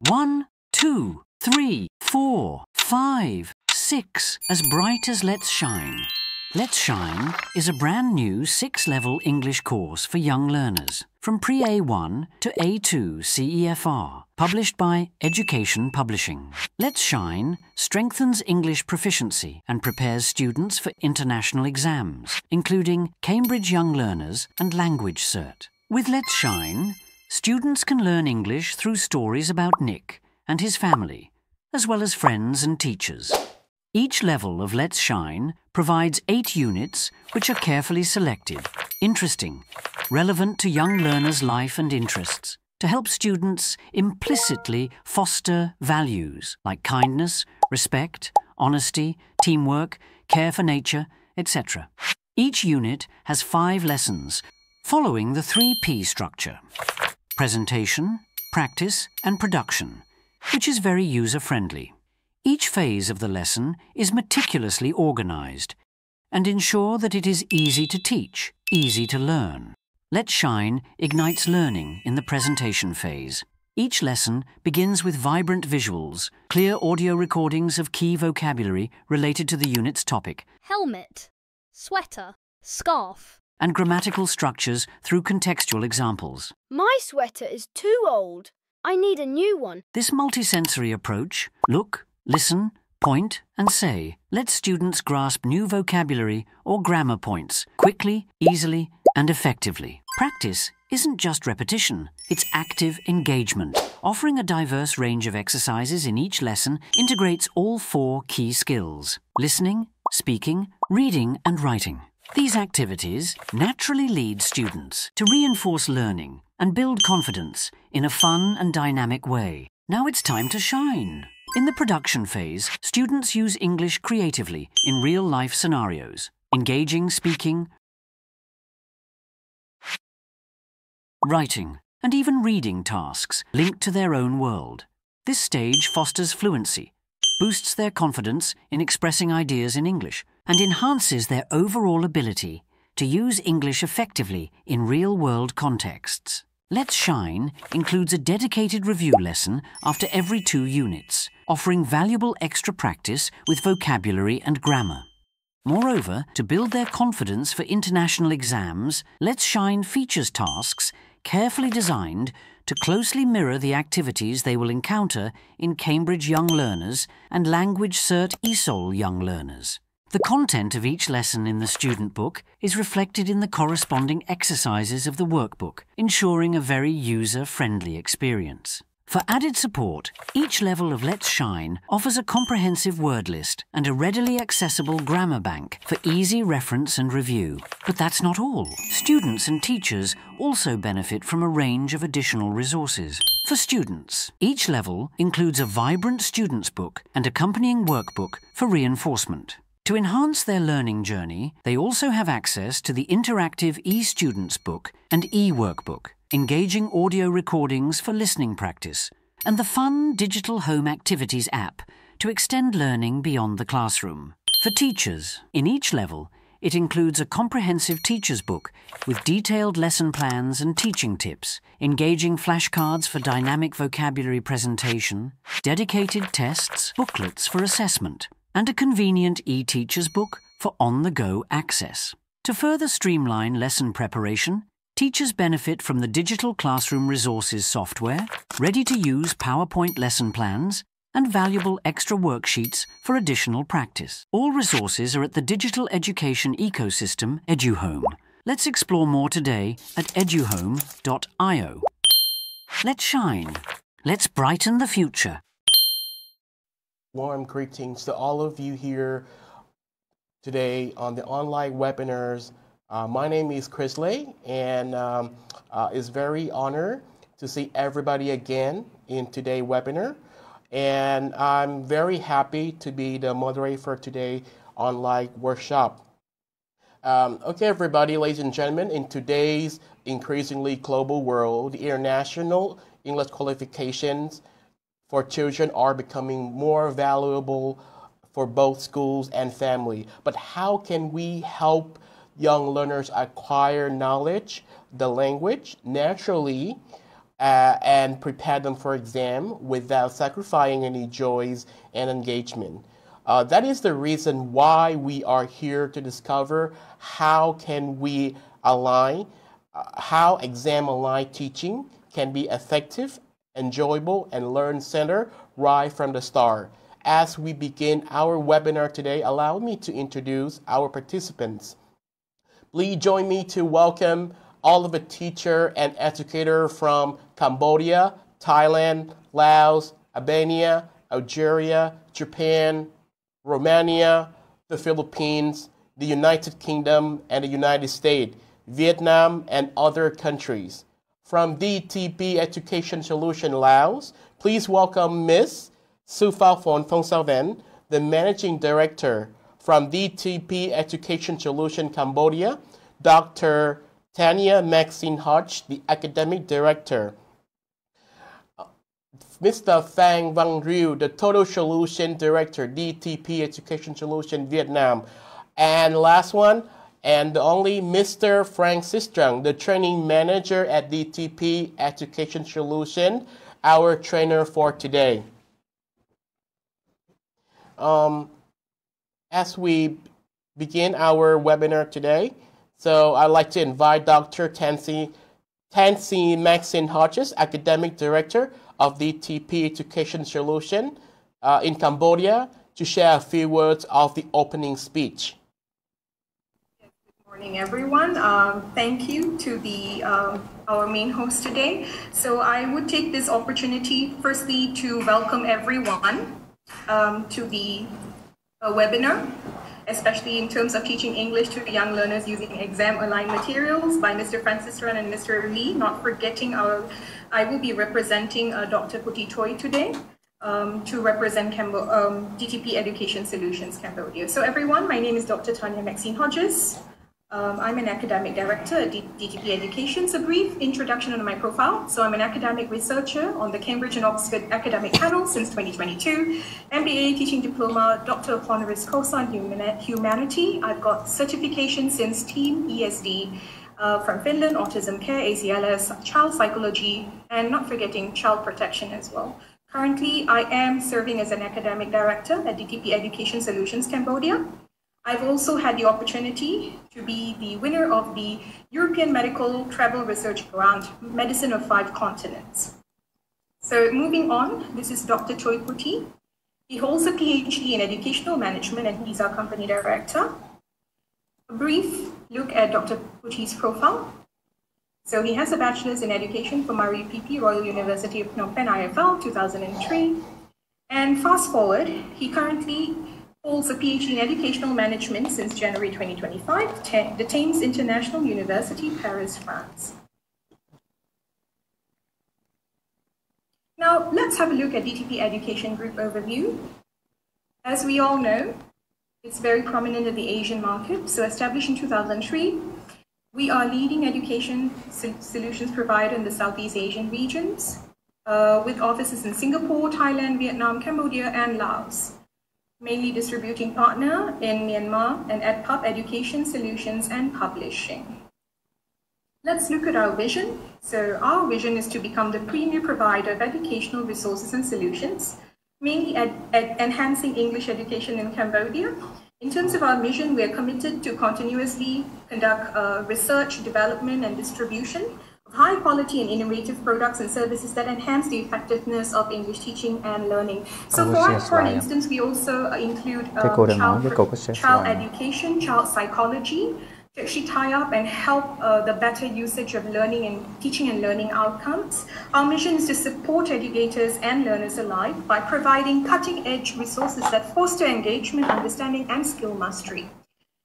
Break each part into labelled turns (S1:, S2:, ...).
S1: 1, 2, 3, 4, 5, 6, as bright as Let's Shine. Let's Shine is a brand new 6-level English course for young learners from Pre-A1 to A2 CEFR, published by Education Publishing. Let's Shine strengthens English proficiency and prepares students for international exams, including Cambridge Young Learners and Language Cert. With Let's Shine, students can learn English through stories about Nick and his family, as well as friends and teachers. Each level of Let's Shine provides 8 units which are carefully selected, interesting, relevant to young learners' life and interests, to help students implicitly foster values like kindness, respect, honesty, teamwork, care for nature, etc. Each unit has 5 lessons, following the 3P structure: presentation, practice, and production, which is very user-friendly. Each phase of the lesson is meticulously organized and ensure that it is easy to teach, easy to learn. Let's Shine ignites learning in the presentation phase. Each lesson begins with vibrant visuals, clear audio recordings of key vocabulary related to the unit's topic,
S2: helmet, sweater, scarf,
S1: and grammatical structures through contextual examples.
S3: My sweater is too old. I need a new one.
S1: This multisensory approach, look, listen, point, and say, lets students grasp new vocabulary or grammar points quickly, easily, and effectively. Practice isn't just repetition, it's active engagement. Offering a diverse range of exercises in each lesson integrates all 4 key skills: listening, speaking, reading, and writing. These activities naturally lead students to reinforce learning and build confidence in a fun and dynamic way. Now it's time to shine. In the production phase, students use English creatively in real-life scenarios, engaging speaking, writing, and even reading tasks linked to their own world. This stage fosters fluency, boosts their confidence in expressing ideas in English, and enhances their overall ability to use English effectively in real-world contexts. Let's Shine includes a dedicated review lesson after every 2 units, offering valuable extra practice with vocabulary and grammar. Moreover, to build their confidence for international exams, Let's Shine features tasks carefully designed to closely mirror the activities they will encounter in Cambridge Young Learners and Language Cert ESOL Young Learners. The content of each lesson in the student book is reflected in the corresponding exercises of the workbook, ensuring a very user-friendly experience. For added support, each level of Let's Shine offers a comprehensive word list and a readily accessible grammar bank for easy reference and review. But that's not all. Students and teachers also benefit from a range of additional resources. For students, each level includes a vibrant student's book and accompanying workbook for reinforcement. To enhance their learning journey, they also have access to the interactive e-Students book and e-workbook, engaging audio recordings for listening practice, and the fun digital home activities app to extend learning beyond the classroom. For teachers, in each level, it includes a comprehensive teacher's book with detailed lesson plans and teaching tips, engaging flashcards for dynamic vocabulary presentation, dedicated tests, booklets for assessment, and a convenient e-teacher's book for on-the-go access. To further streamline lesson preparation, teachers benefit from the Digital Classroom Resources software, ready-to-use PowerPoint lesson plans, and valuable extra worksheets for additional practice. All resources are at the digital education ecosystem EduHome. Let's explore more today at eduhome.io. Let's shine. Let's brighten the future.
S4: Warm greetings to all of you here today on the online webinars. My name is Chris Lay, and it's very honored to see everybody again in today's webinar. And I'm very happy to be the moderator for today's online workshop. Okay, everybody, ladies and gentlemen, in today's increasingly global world, the international English qualifications for children are becoming more valuable for both schools and family. But how can we help young learners acquire knowledge, the language, naturally and prepare them for exam without sacrificing any joys and engagement. That is the reason why we are here to discover how can we align, how exam-aligned teaching can be effective, enjoyable, and learn-centered right from the start. As we begin our webinar today, allow me to introduce our participants. Please join me to welcome all of the teacher and educator from Cambodia, Thailand, Laos, Albania, Algeria, Japan, Romania, the Philippines, the United Kingdom, and the United States, Vietnam, and other countries. From DTP Education Solution Laos, please welcome Ms. Suphapon Phongsavan, the Managing Director. From DTP Education Solution Cambodia, Dr. Tania Maxine Hodge, the Academic Director. Mr. Phang Văn Ryu, the Total Solution Director, DTP Education Solution Vietnam. And last one, and the only, Mr. Frank Sistrang, the Training Manager at DTP Education Solution, our trainer for today. As we begin our webinar today, so I'd like to invite Dr. Tansy Maxine Hodges, Academic Director of the DTP Education Solution in Cambodia, to share a few words of the opening speech.
S5: Good morning, everyone. Thank you to our main host today. So I would take this opportunity, firstly, to welcome everyone to the webinar, especially in terms of teaching English to young learners using exam-aligned materials by Mr. Francis Tran and Mr. Lee. Not forgetting I will be representing Dr. Puti Choi today to represent DTP Education Solutions Cambodia. So everyone, my name is Dr. Tania Maxine Hodges. I'm an academic director at DTP Education. So brief introduction on my profile. So I'm an academic researcher on the Cambridge and Oxford academic panel since 2022. MBA teaching diploma, Doctor of Honoris Causa in Humanity. I've got certification since Team ESD from Finland, Autism Care, ACLS, Child Psychology, and not forgetting Child Protection as well. Currently, I am serving as an academic director at DTP Education Solutions Cambodia. I've also had the opportunity to be the winner of the European Medical Travel Research Grant, Medicine of 5 Continents. So moving on, this is Dr. Choi Puti. He holds a PhD in Educational Management and he's our company director. A brief look at Dr. Puti's profile. So he has a bachelor's in education from RUPP, Royal University of Phnom Penh, IFL, 2003. And fast forward, he currently holds a PhD in Educational Management since January 2025, the Thames International University, Paris, France. Now, let's have a look at DTP Education Group overview. As we all know, it's very prominent in the Asian market. So established in 2003, we are leading education solutions provider in the Southeast Asian regions, with offices in Singapore, Thailand, Vietnam, Cambodia, and Laos. Mainly distributing partner in Myanmar and EdPub Education Solutions and Publishing. Let's look at our vision. So our vision is to become the premier provider of educational resources and solutions, mainly at enhancing English education in Cambodia. In terms of our mission, we are committed to continuously conduct research, development, and distribution of high quality and innovative products and services that enhance the effectiveness of English teaching and learning. So for instance, we also include child education, child psychology, to actually tie up and help the better usage of learning and teaching and learning outcomes. Our mission is to support educators and learners alike by providing cutting-edge resources that foster engagement, understanding, and skill mastery.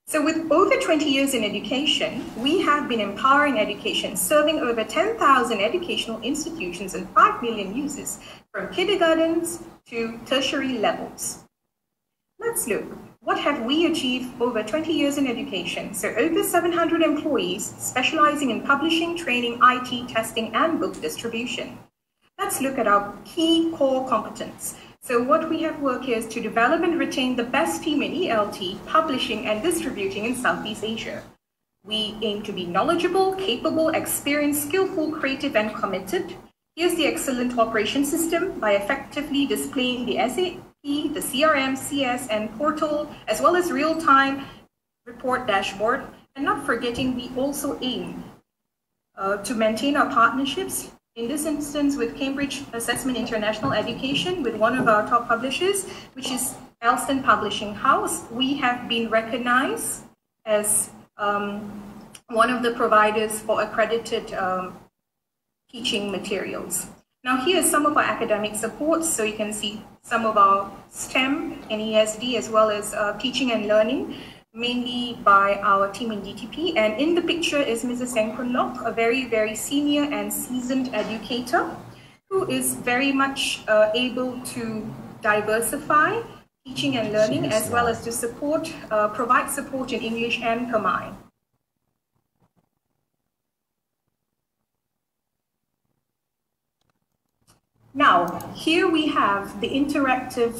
S5: So with over 20 years in education, we have been empowering education, serving over 10,000 educational institutions and 5 million users, from kindergartens to tertiary levels. Let's look. What have we achieved over 20 years in education? So over 700 employees specializing in publishing, training, IT, testing, and book distribution. Let's look at our key core competence. So what we have worked here is to develop and retain the best team in ELT, publishing, and distributing in Southeast Asia. We aim to be knowledgeable, capable, experienced, skillful, creative, and committed. Here's the excellent operation system by effectively displaying the SAP, the CRM, CS, and portal, as well as real-time report dashboard. And not forgetting, we also aim to maintain our partnerships, in this instance with Cambridge Assessment International Education, with one of our top publishers, which is Elston Publishing House. We have been recognized as one of the providers for accredited teaching materials. Now here is some of our academic supports, so you can see some of our STEM and ESD, as well as teaching and learning, mainly by our team in DTP. And in the picture is Mrs. Seng Kun Lok, a very, very senior and seasoned educator who is very much able to diversify teaching and learning, as well as to support, provide support in English and Khmer. Now, here we have the interactive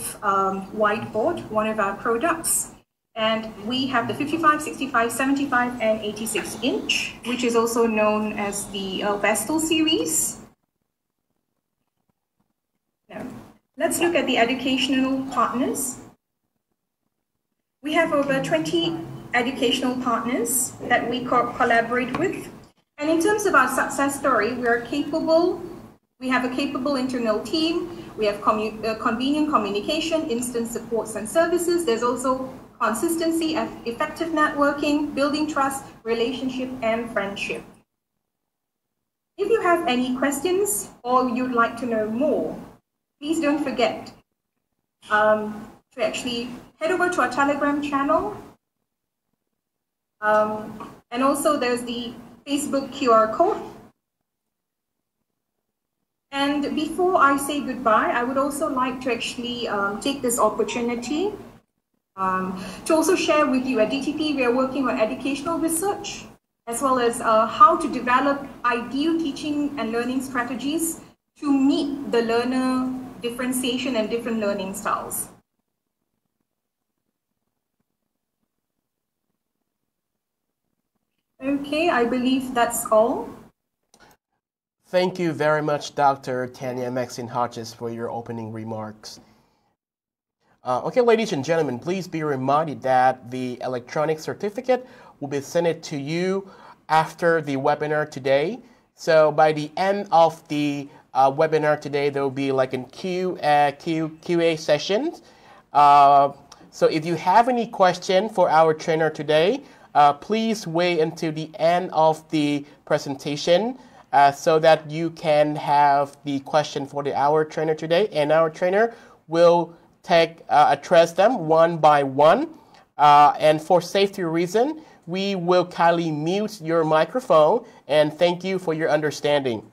S5: whiteboard, one of our products. And we have the 55, 65, 75, and 86 inch, which is also known as the Vestal series. Now, let's look at the educational partners. We have over 20 educational partners that we collaborate with. And in terms of our success story, we are capable. We have a capable internal team. We have convenient communication, instant supports and services. There's also consistency, effective networking, building trust, relationship, and friendship. If you have any questions or you'd like to know more, please don't forget to actually head over to our Telegram channel. And also there's the Facebook QR code. And before I say goodbye, I would also like to actually take this opportunity to also share with you at DTP, we are working on educational research, as well as how to develop ideal teaching and learning strategies to meet the learner differentiation and different learning styles. Okay, I believe that's all.
S4: Thank you very much, Dr. Tanya Maxine Hodges, for your opening remarks. Okay, ladies and gentlemen, please be reminded that the electronic certificate will be sent to you after the webinar today. So by the end of the webinar today, there will be like a QA session. So if you have any question for our trainer today, please wait until the end of the presentation so that you can have the question for our trainer today, and our trainer will address them one by one. And for safety reason, we will kindly mute your microphone, and thank you for your understanding.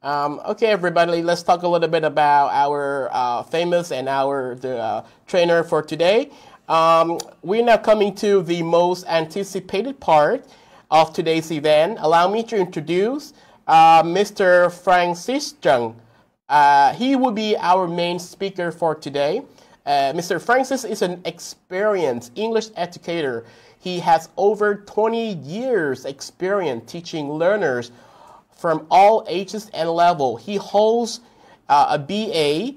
S4: Okay, everybody, let's talk a little bit about our famous and the trainer for today. We're now coming to the most anticipated part of today's event. Allow me to introduce Mr. Francis Chung. He will be our main speaker for today. Mr. Francis is an experienced English educator. He has over 20 years experience teaching learners from all ages and level. He holds a BA.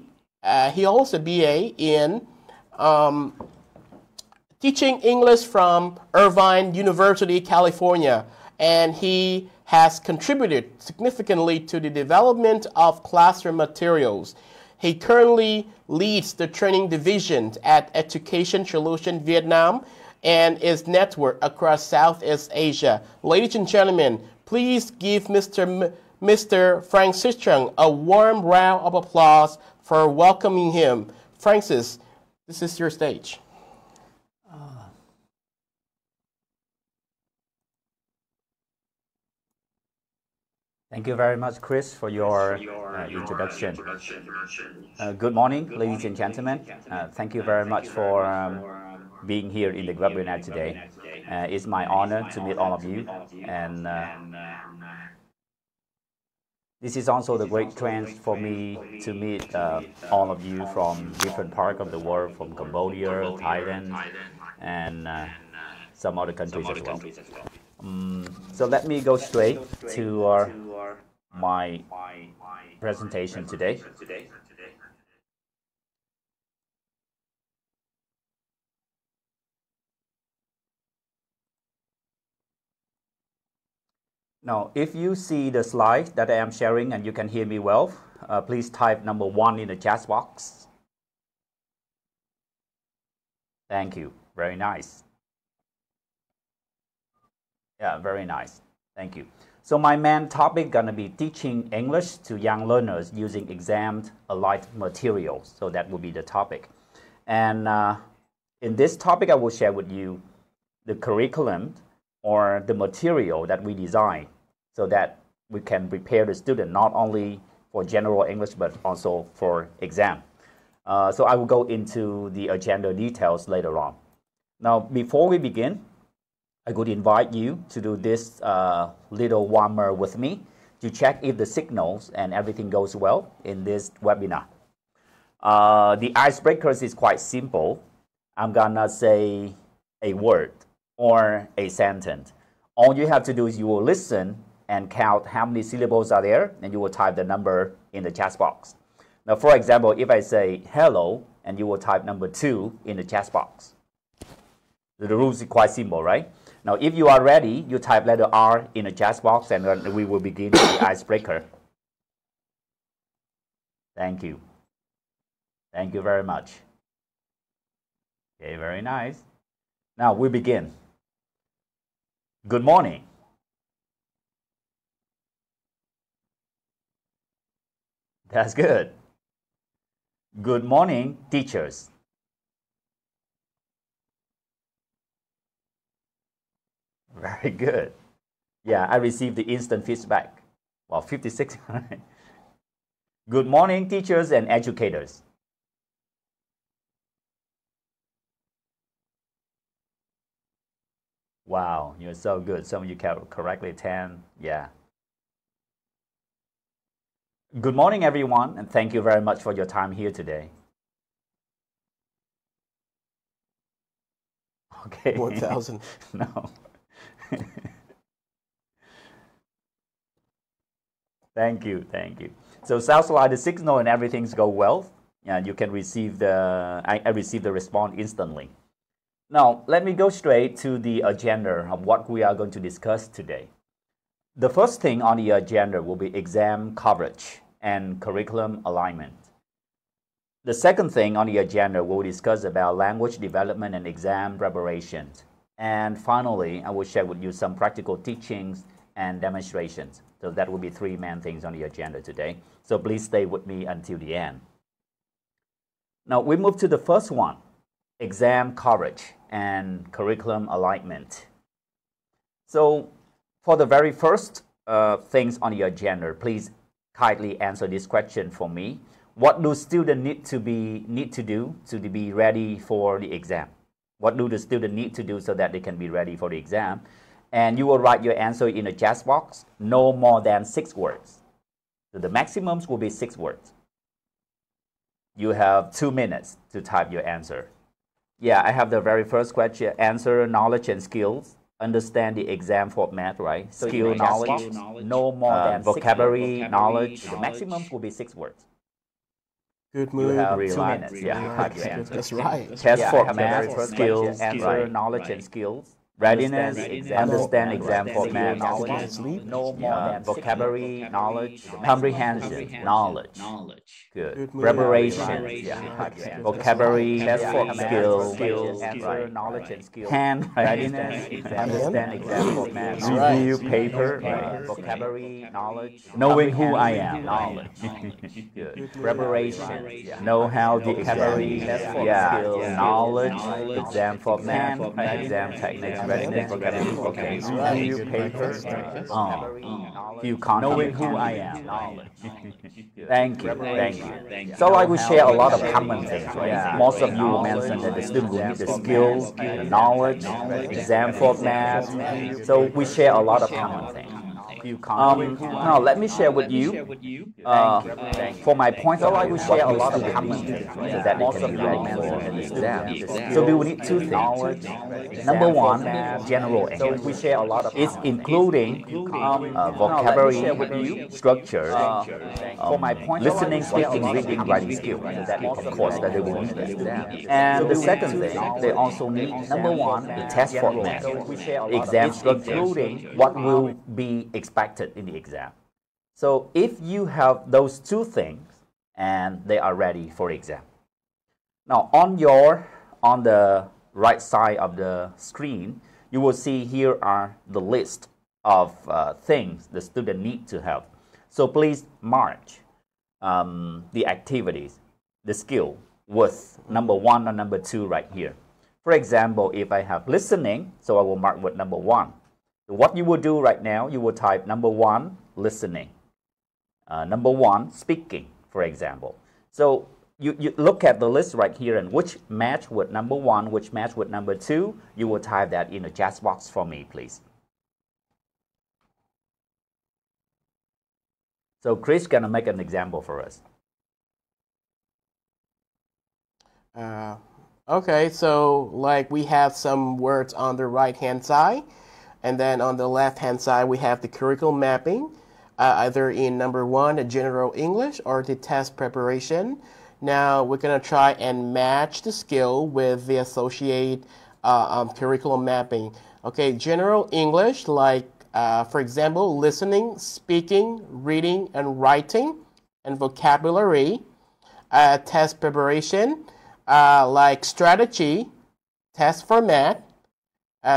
S4: In teaching English from Irvine University, California, and he has contributed significantly to the development of classroom materials. He currently leads the training division at Education Solution Vietnam and is networked across Southeast Asia. Ladies and gentlemen, please give Mr. Francis Chung a warm round of applause for welcoming him. Francis, this is your stage.
S6: Thank you very much, Chris, for your introduction. Good morning, ladies and gentlemen. Thank you very much for being here in the webinar today. It's my honor to meet all of you, and this is also the great chance for me to meet all of you from different parts of the world, from Cambodia, Thailand, and some other countries as well. So let me go straight to my presentation today. Now, if you see the slide that I am sharing and you can hear me well, please type number 1 in the chat box. Thank you. Very nice. Yeah, very nice. Thank you. So my main topic gonna be teaching English to young learners using exam-alike materials. So that will be the topic. And in this topic, I will share with you the curriculum or the material that we design so that we can prepare the student not only for general English but also for exam. So I will go into the agenda details later on. Now, before we begin, I would invite you to do this little warmer with me to check if the signals and everything goes well in this webinar. The icebreakers is quite simple. I'm gonna say a word or a sentence. All you have to do is you will listen and count how many syllables are there, and you will type the number in the chat box. Now, for example, if I say hello, and you will type number 2 in the chat box. The rules is quite simple, right? Now, if you are ready, you type letter R in the chat box, and then we will begin with the icebreaker. Thank you. Thank you very much. Okay, very nice. Now, we begin. Good morning. That's good. Good morning, teachers. Very good. Yeah, I received the instant feedback. Well, 56. Good morning, teachers and educators. Wow, you're so good. Some of you count correctly 10. Yeah. Good morning, everyone, and thank you very much for your time here today. Okay.
S4: 1,000.
S6: No. Thank you, thank you. So sounds like the signal and everything's go well. Yeah, you can receive the, I received the response instantly. Now, let me go straight to the agenda of what we are going to discuss today. The first thing on the agenda will be exam coverage and curriculum alignment. The second thing on the agenda we'll discuss about language development and exam preparation. And finally, I will share with you some practical teachings and demonstrations. So that will be 3 main things on the agenda today. So please stay with me until the end. Now we move to the first one, exam coverage and curriculum alignment. So for the very first things on the agenda, please kindly answer this question for me. What do students need to do to be ready for the exam? What do the students need to do so that they can be ready for the exam? And you will write your answer in the chat box, no more than 6 words. So the maximums will be 6 words. You have 2 minutes to type your answer. Yeah, I have the very first question, answer knowledge and skills. Understand the exam format, right? So skill, knowledge, no more than vocabulary, knowledge. The maximums will be 6 words.
S4: Good mood.
S6: You have 2 minutes. Yeah,
S4: Relax. That's right.
S6: Test format, skills, answer knowledge and skills. Readiness, understand exam format, knowledge, no more than vocabulary, knowledge, comprehension, knowledge. Good. Preparation, vocabulary, test format, skills, answer knowledge and skills. Hand, readiness, understand exam format, review paper, vocabulary, knowledge, knowing who I am, knowledge. Good. Preparation, know how the vocabulary, skills, knowledge, exam format, exam techniques. Readiness, okay. Review paper, few content. Knowing who I am. Thank you, thank you. So I will share a lot of common things, right? Most of you will mention that the student will need the skills, the knowledge, exam format. So we share a lot of common things. Now let me share with you. For my point of view, we share a lot of common things so that they can be ready for an exam. So we will need two things. Number one, general English. We share a lot of. It's including vocabulary, structure, for my point, listening, speaking, reading, writing skills. Of course, that they will need that. And the second thing, they also need number one, the test format, exam structure, including what will be expected in the exam. So if you have those two things, and they are ready for exam. Now on the right side of the screen, you will see here are the list of things the student need to have. So please mark the activities, the skill with number one or number two right here. For example, if I have listening, so I will mark with number one. So what you will do right now, you will type number one, listening. Number one, speaking, for example. So you look at the list right here and which match with number one, which match with number two, you will type that in the chat box for me, please. So Chris is going to make an example for us.
S4: Okay, so like we have some words on the right-hand side, and then on the left-hand side we have the curriculum mapping, either in number one, the general English, or the test preparation. Now we're going to try and match the skill with the associate curriculum mapping. Okay, general English, like for example, listening, speaking, reading, and writing, and vocabulary. Test preparation, like strategy, test format.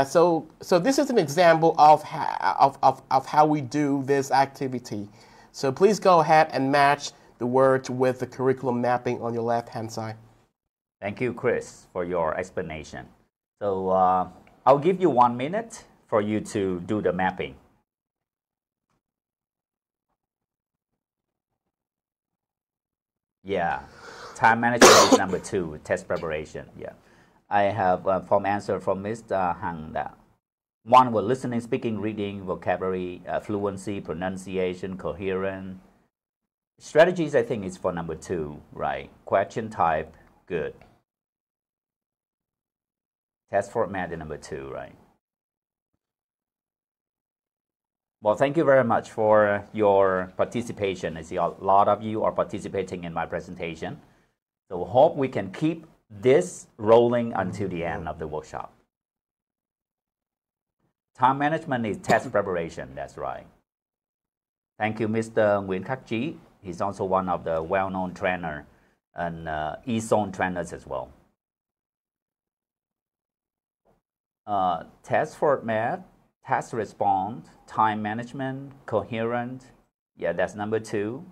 S4: So this is an example of how we do this activity. So please go ahead and match the words with the curriculum mapping on your left-hand side.
S6: Thank you, Chris, for your explanation. So I'll give you 1 minute for you to do the mapping. Yeah, time management is number two, test preparation. Yeah, I have from answer from Mr. Hang that one was listening, speaking, reading, vocabulary, fluency, pronunciation, coherent. Strategies, I think, is for number two, right? Question type, good. Test format is number two, right? Well, thank you very much for your participation. I see a lot of you are participating in my presentation. So hope we can keep this rolling until the end of the workshop. Time management is test preparation, that's right. Thank you, Mr. Nguyen Khắc Chí. He's also one of the well-known trainer and e-zone trainers as well. Test format, task response, time management, coherent. Yeah, that's number two.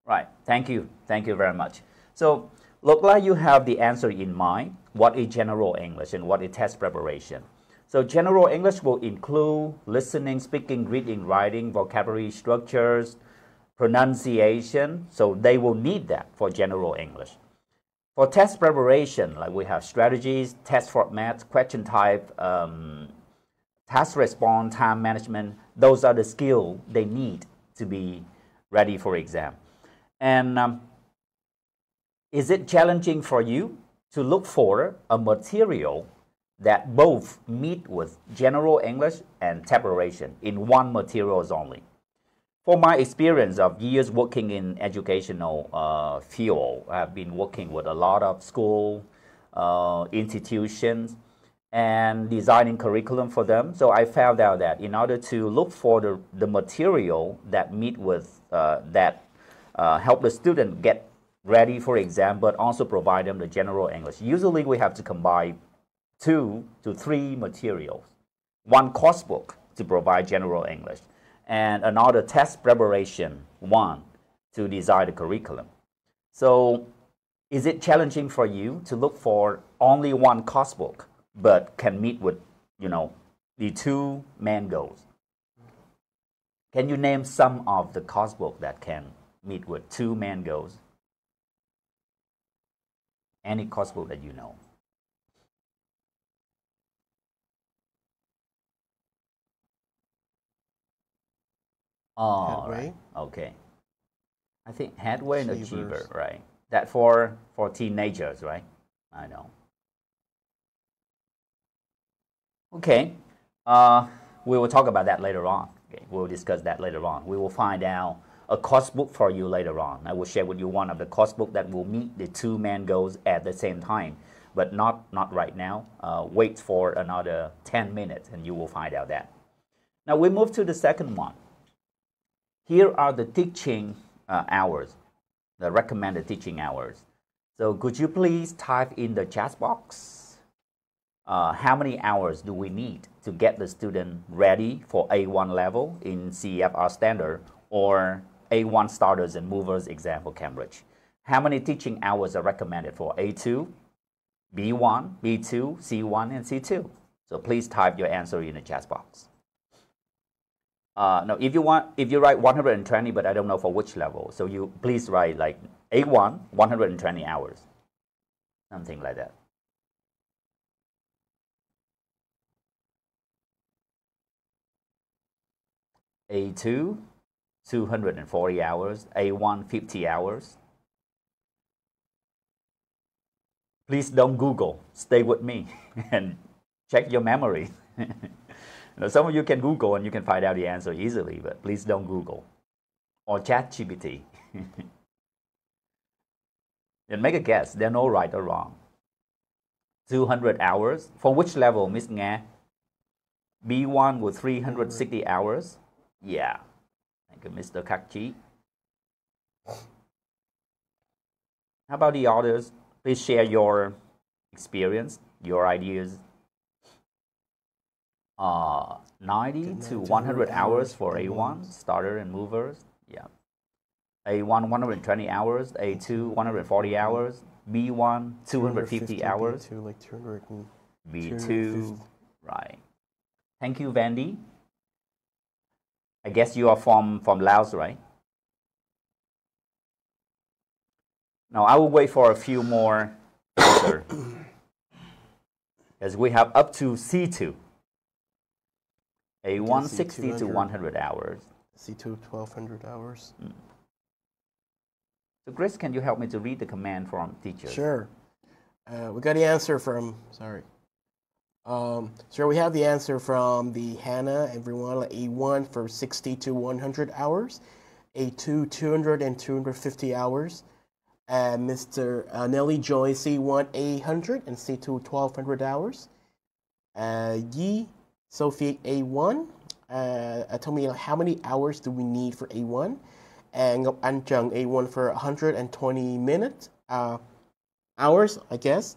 S6: Right, thank you. Thank you very much. So, look like you have the answer in mind. What is general English and what is test preparation? So, general English will include listening, speaking, reading, writing, vocabulary structures, pronunciation. So, they will need that for general English. For test preparation, like we have strategies, test format, question type, task response, time management. Those are the skills they need to be ready for exam. And is it challenging for you to look for a material that both meet with general English and test preparation in one materials only? For my experience of years working in educational field, I've been working with a lot of school institutions and designing curriculum for them. So I found out that in order to look for the material that meet with help the student get ready for exam, but also provide them the general English. Usually we have to combine 2 to 3 materials. One course book to provide general English, and another test preparation one to design the curriculum. So is it challenging for you to look for only one course book, but can meet with, the 2 main goals? Can you name some of the course book that can meet with 2 main goals? Any course book that you know? Oh,
S4: Headway.
S6: right. Okay. I think headway and
S4: Achievers.
S6: achiever, right? That for teenagers, right? I know. Okay. We will talk about that later on. Okay. We'll discuss that later on. We will find out a course book for you later on. I will share with you one of the course book that will meet the two main goals at the same time, but not right now. Wait for another 10 minutes and you will find out that. Now we move to the second one. Here are the teaching hours, the recommended teaching hours. So could you please type in the chat box? How many hours do we need to get the student ready for A1 level in CEFR standard or A1 starters and movers exam for Cambridge? How many teaching hours are recommended for A2, B1, B2, C1, and C2? So please type your answer in the chat box. Now, if you write 120, but I don't know for which level, so you please write like A1, 120 hours, something like that. A2, 240 hours, A1, 50 hours. Please don't Google, stay with me and check your memory. Now, some of you can Google and you can find out the answer easily, but please don't Google or ChatGPT. And make a guess, they're no right or wrong. 200 hours. For which level, Miss Nga? B1 with 360 hours? Yeah. Thank you, Mr. Kakchi. How about the others? Please share your experience, your ideas. 90 to 100 hours for A1, starter and movers. Yeah. A1, 120 hours. A2, 140 hours. B1, 250 hours.
S4: B2, like 200 and
S6: B2, right. Thank you, Vandy. I guess you are from Laos, right? Now, I will wait for a few more answers. As we have up to C2. A1, 60 to 100 hours.
S4: C2, 1200 hours.
S6: So, Chris, can you help me to read the command from teacher?
S4: Sure. We got the answer from, so we have the answer from the Hannah, everyone, like A1 for 60 to 100 hours, A2, 200 and 250 hours, and Mr. Nelly Joy, C1, 800 and C2, 1200 hours, Yi, Sophie, A1, told me how many hours do we need for A1, and Ngọc Anh Trần, A1 for 120 minutes, hours, I guess,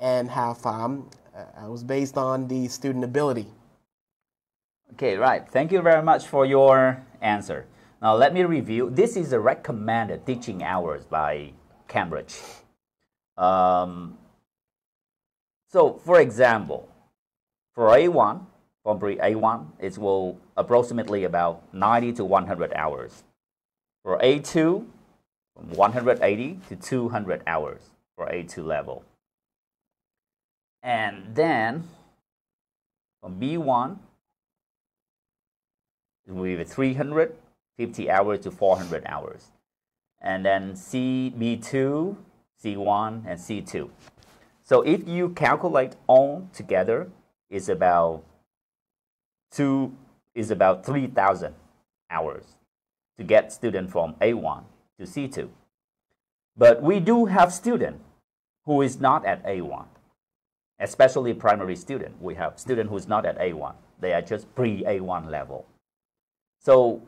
S4: and Hà Phạm was based on the student ability.
S6: Okay, right. Thank you very much for your answer. Now, let me review. This is the recommended teaching hours by Cambridge. So, for example, for A1, from A1, it will approximately about 90 to 100 hours. For A2, from 180 to 200 hours for A2 level. And then from B1, it will be 350 hours to 400 hours. And then B2, C1, and C2. So if you calculate all together, it's about 3,000 hours to get student from A1 to C2. But we do have student who is not at A1, especially primary student. We have student who is not at A1. They are just pre-A1 level. So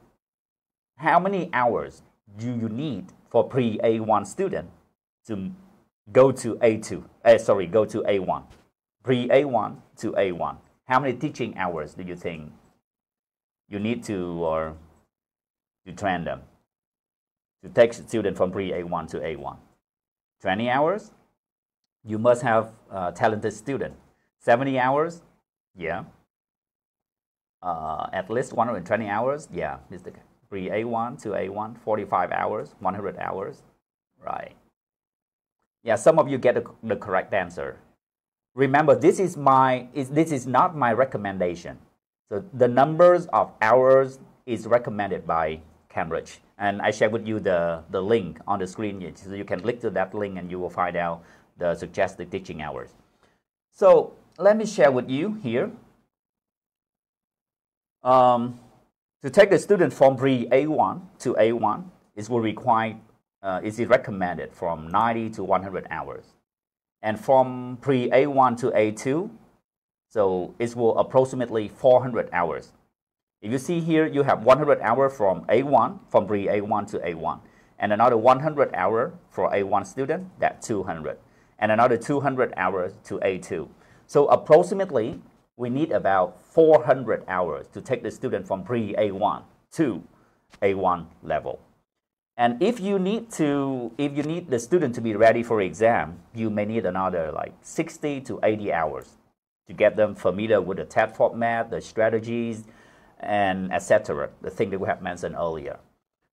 S6: how many hours do you need for pre-A1 student to go to A2? Go to A1. Pre-A1 to A1. How many teaching hours do you think you need to train them? To take student from pre-A1 to A1. 20 hours? You must have a talented student. 70 hours? Yeah. At least 120 hours? Yeah. This is the pre-A1 to A1. 45 hours, 100 hours. Right. Yeah, some of you get the correct answer. Remember, this is not my recommendation. So the numbers of hours is recommended by Cambridge. And I share with you the link on the screen, so you can click to that link and you will find out the suggested teaching hours. So let me share with you here. To take the student from pre-A1 to A1, it will require, it is recommended from 90 to 100 hours. And from pre-A1 to A2, so it will approximately 400 hours. If you see here, you have 100 hours from A1, from pre-A1 to A1, and another 100 hours for A1 student, that's 200, and another 200 hours to A2. So approximately, we need about 400 hours to take the student from pre-A1 to A1 level. And if you need the student to be ready for exam, you may need another like 60 to 80 hours to get them familiar with the TED format, the strategies, and etc., the thing that we have mentioned earlier.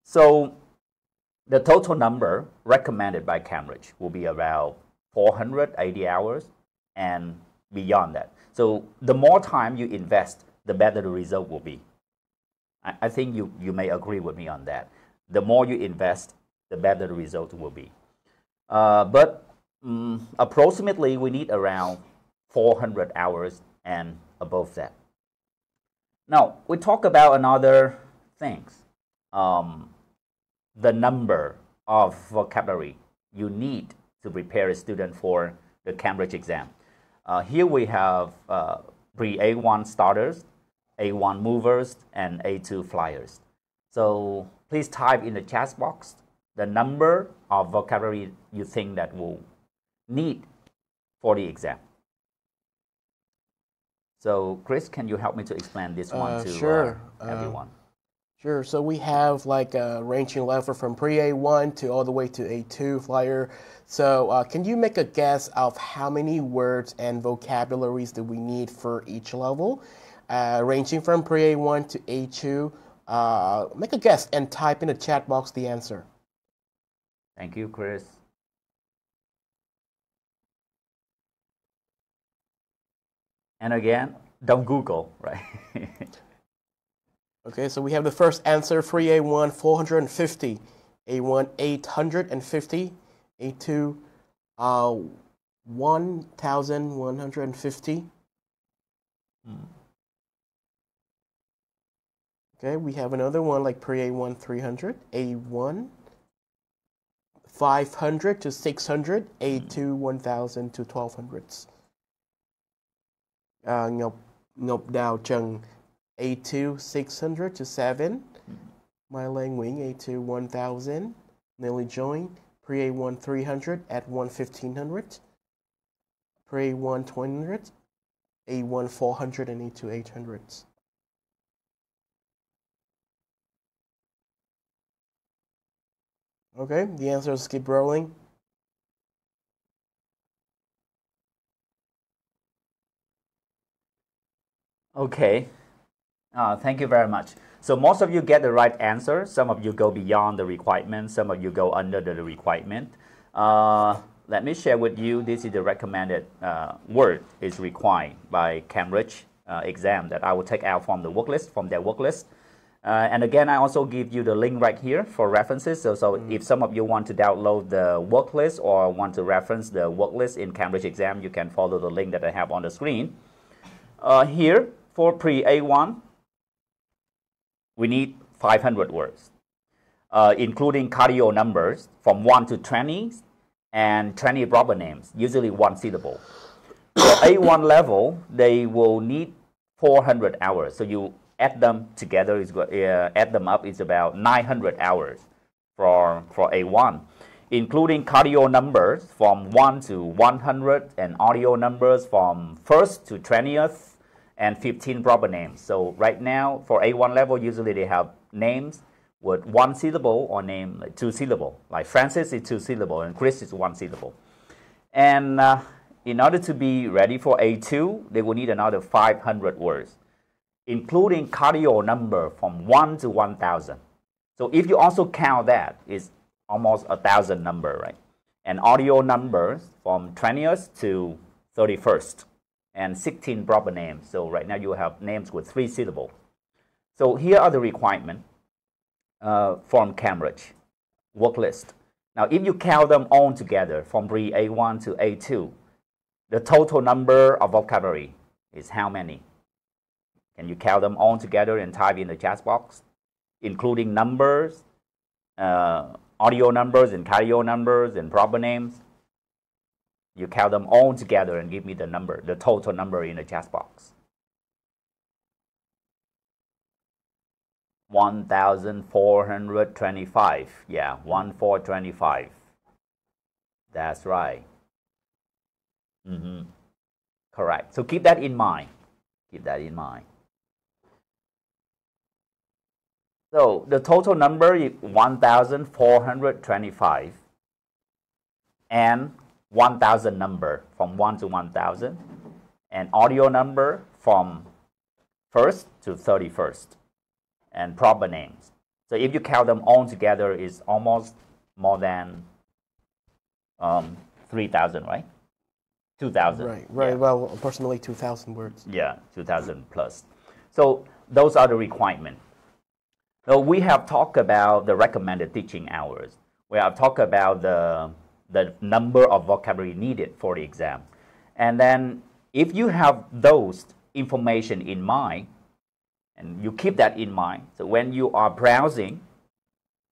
S6: So the total number recommended by Cambridge will be around 480 hours and beyond that. So the more time you invest, the better the result will be. I think you may agree with me on that. The more you invest, the better the result will be. Approximately, we need around 400 hours and above that. Now, we talk about another things. The number of vocabulary you need to prepare a student for the Cambridge exam. Here we have pre-A1 starters, A1 movers, and A2 flyers. So please type in the chat box the number of vocabulary you think that will need for the exam. So Chris, can you help me to explain this one to everyone?
S4: Sure. So we have like a ranging level from pre-A1 to all the way to A2 flyer. So can you make a guess of how many words and vocabularies that we need for each level? Ranging from pre-A1 to A2. Make a guess and type in the chat box the answer.
S6: Thank you, Chris. And again, don't Google, right?
S4: Okay, so we have the first answer, free A1, 450, A1, 850, A2, 1,150. Okay, we have another one like pre-A1, 300, A1, 500 to 600, A2, 1,000 to 1,200. Ngọc Đào Trần, A2, 600 to 7. Mai Lê Nguyễn, A2, 1,000. Nelly Join, pre-A1, 300 at 1,500. Pre-A1, 200. A1, 400 and A2, 800. Okay, the answers keep rolling.
S6: Okay, thank you very much. So most of you get the right answer. Some of you go beyond the requirement. Some of you go under the requirement. Let me share with you, this is the recommended word is required by Cambridge exam that I will take out from the work list, from their work list. And again, I also give you the link right here for references. So if some of you want to download the work list or want to reference the work list in Cambridge exam, you can follow the link that I have on the screen. Here, for pre-A1, we need 500 words, including cardio numbers from 1 to 20 and 20 proper names, usually one syllable. For A1 level, they will need 400 hours. So you add them together, add them up, it's about 900 hours for A1, including cardio numbers from 1 to 100 and audio numbers from 1st to 20th and 15 proper names. So right now, for A1 level, usually they have names with one syllable or name like two syllable. Like Francis is two syllable and Chris is one syllable. And in order to be ready for A2, they will need another 500 words, including cardio number from 1 to 1,000. So if you also count that, it's almost 1,000 number, right? And audio numbers from 20th to 31st, and 16 proper names. So right now you have names with 3 syllables. So here are the requirements from Cambridge work list. Now, if you count them all together from pre-A1 to A2, the total number of vocabulary is how many? Can you count them all together and type in the chat box, including numbers, audio numbers and cardio numbers and proper names? You count them all together and give me the number, the total number in the chat box. 1,425. Yeah, 1,425. That's right. Correct. So keep that in mind. Keep that in mind. So the total number is 1,425 and 1,000 number from 1 to 1,000 and audio number from 1st to 31st and proper names. So if you count them all together, it's almost more than 3,000, right? 2,000.
S4: Right.
S6: Yeah.
S4: Well, approximately 2,000 words.
S6: Yeah, 2,000 plus. So those are the requirements. So we have talked about the recommended teaching hours. We have talked about the number of vocabulary needed for the exam. And then if you have those information in mind, and you keep that in mind, so when you are browsing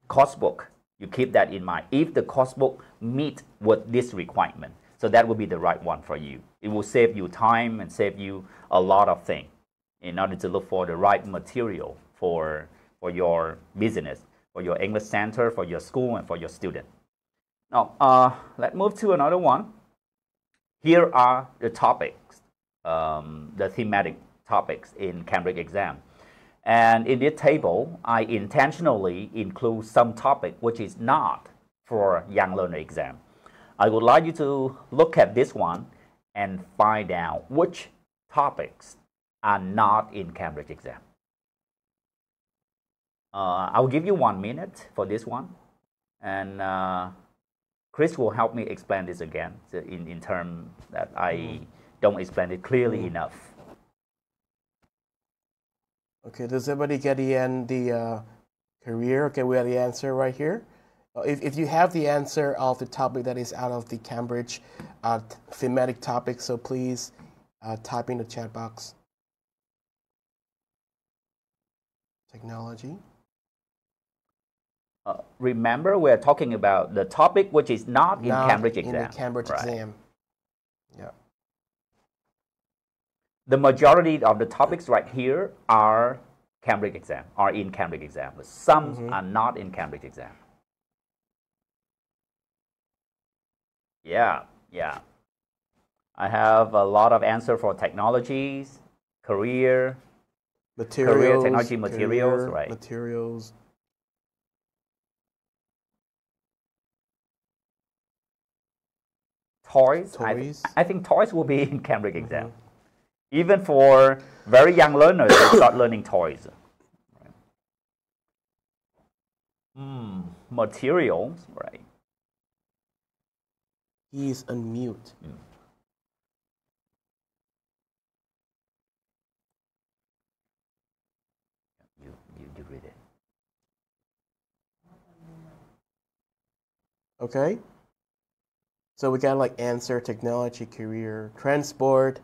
S6: course book, you keep that in mind. If the course book meet with this requirement, so that will be the right one for you. It will save you time and save you a lot of things in order to look for the right material for your business, for your English center, for your school, and for your student. Now, let's move to another one. Here are the topics, the thematic topics in Cambridge exam. And in this table, I intentionally include some topic which is not for young learner exam. I would like you to look at this one and find out which topics are not in Cambridge exam. I'll give you 1 minute for this one, and Chris will help me explain this again in terms that I don't explain it clearly enough.
S4: Okay, does everybody get the career? Okay, we have the answer right here. If you have the answer of the topic that is out of the Cambridge thematic topic, so please type in the chat box. Technology.
S6: Remember, we're talking about the topic which is not in Cambridge exam.
S4: In the Cambridge exam. Yeah.
S6: The majority of the topics right here are Cambridge exam, are in Cambridge exam. But some are not in Cambridge exam. Yeah. I have a lot of answer for technologies, career, technology materials, right?
S4: Materials.
S6: Toys. I think toys will be in Cambridge exam. Even for very young learners, they start learning toys. Materials, right?
S4: He's unmute.
S6: You read it.
S4: Okay. So we got like answer, technology, career, transport,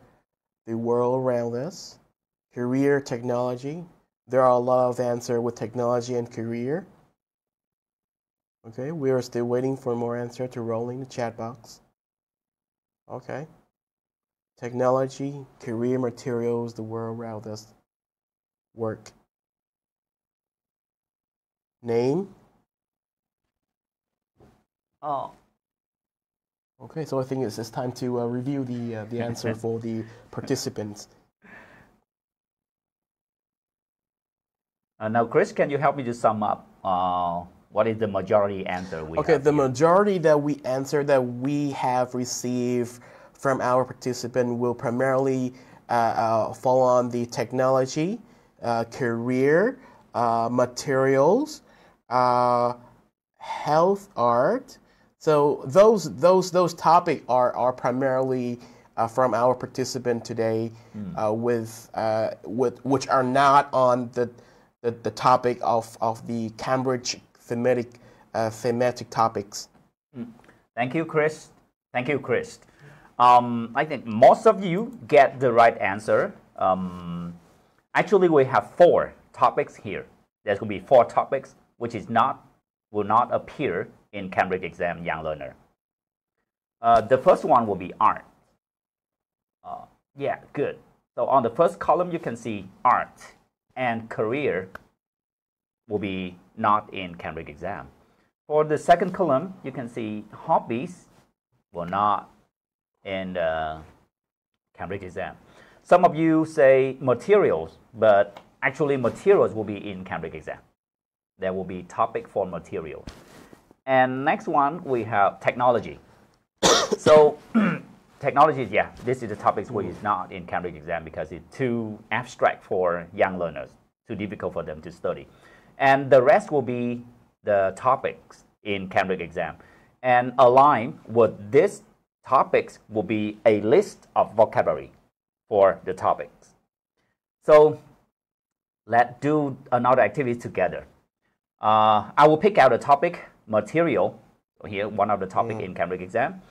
S4: the world around us, career, technology. There are a lot of answer with technology and career. Okay, we are still waiting for more answer to roll in the chat box. Okay. Technology, career, materials, the world around us, work. Name.
S6: Oh.
S4: Okay, so I think it's time to review the answer for the participants.
S6: Now, Chris, can you help me to sum up what is the majority answer we have
S4: the
S6: here?
S4: majority that we answered that we have received from our participant will primarily fall on the technology, career, materials, health, art. So those topics are primarily from our participant today, with which are not on the topic of the Cambridge thematic topics.
S6: Thank you, Chris. Thank you, Chris. I think most of you get the right answer. Actually, we have 4 topics here. There's going to be 4 topics which will not appear in Cambridge exam young learner. The first one will be art. Yeah, good. So on the first column, you can see art and career will be not in Cambridge exam. For the second column, you can see hobbies will not in the Cambridge exam. Some of you say materials, but actually materials will be in Cambridge exam. There will be topic for materials. And next one, we have technology. So technology, yeah, this is the topics which is not in Cambridge exam because it's too abstract for young learners, too difficult for them to study. And the rest will be the topics in Cambridge exam. And aligned with these topics will be a list of vocabulary for the topics. So let's do another activity together. I will pick out a topic, material, here, one of the topic in Cambridge exam.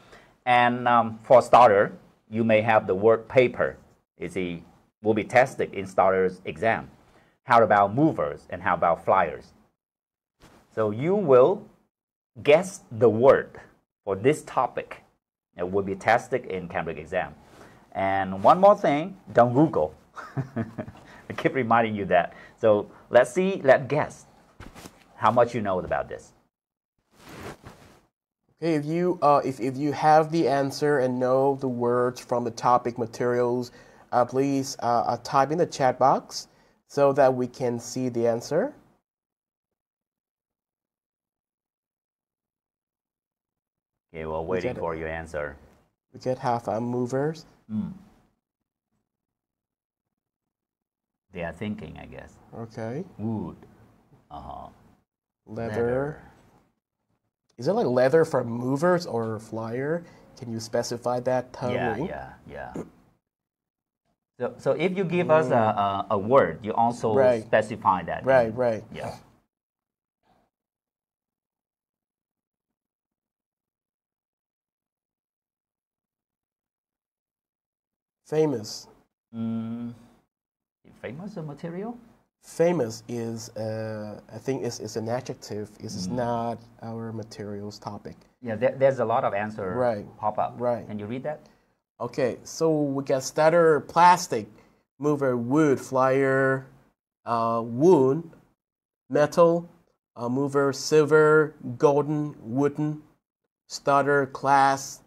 S6: And for starter, you may have the word paper. Will be tested in starter's exam. How about movers and how about flyers? So you will guess the word for this topic. It will be tested in Cambridge exam. And one more thing, don't Google. I keep reminding you that. So let's guess how much you know about this.
S4: Okay, if you have the answer and know the words from the topic materials, please type in the chat box so that we can see the answer.
S6: Okay, we're waiting for your answer.
S4: We get half movers.
S6: They are thinking, I guess.
S4: Okay.
S6: Wood.
S4: Leather. Is it like leather for movers or flyer? Can you specify that term?
S6: Yeah. So if you give us a word, you also specify that.
S4: Right.
S6: Yeah.
S4: Famous.
S6: Famous a material?
S4: Famous is, I think, is an adjective. It's not our materials topic.
S6: Yeah, there's a lot of answer pop up.
S4: Right.
S6: Can you read that?
S4: Okay, so we got starter, plastic, mover, wood, flyer, wound, metal, mover, silver, golden, wooden, starter, class,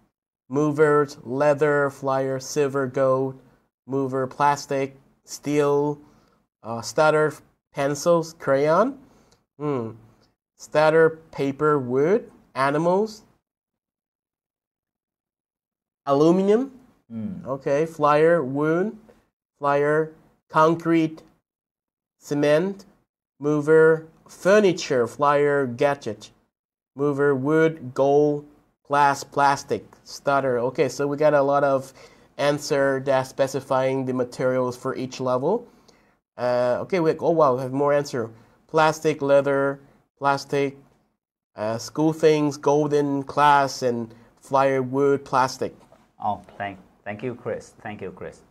S4: movers, leather, flyer, silver, gold, mover, plastic, steel, starter, pencils, crayon, starter, paper, wood, animals, aluminum, okay, flyer, wood, flyer, concrete, cement, mover, furniture, flyer, gadget, mover, wood, gold, glass, plastic, starter. Okay, so we got a lot of answer that's specifying the materials for each level. Okay, we have more answer. Plastic, leather, plastic, school things, golden, class, and flyer, wood, plastic.
S6: Oh, thank you, Chris. Thank you, Chris.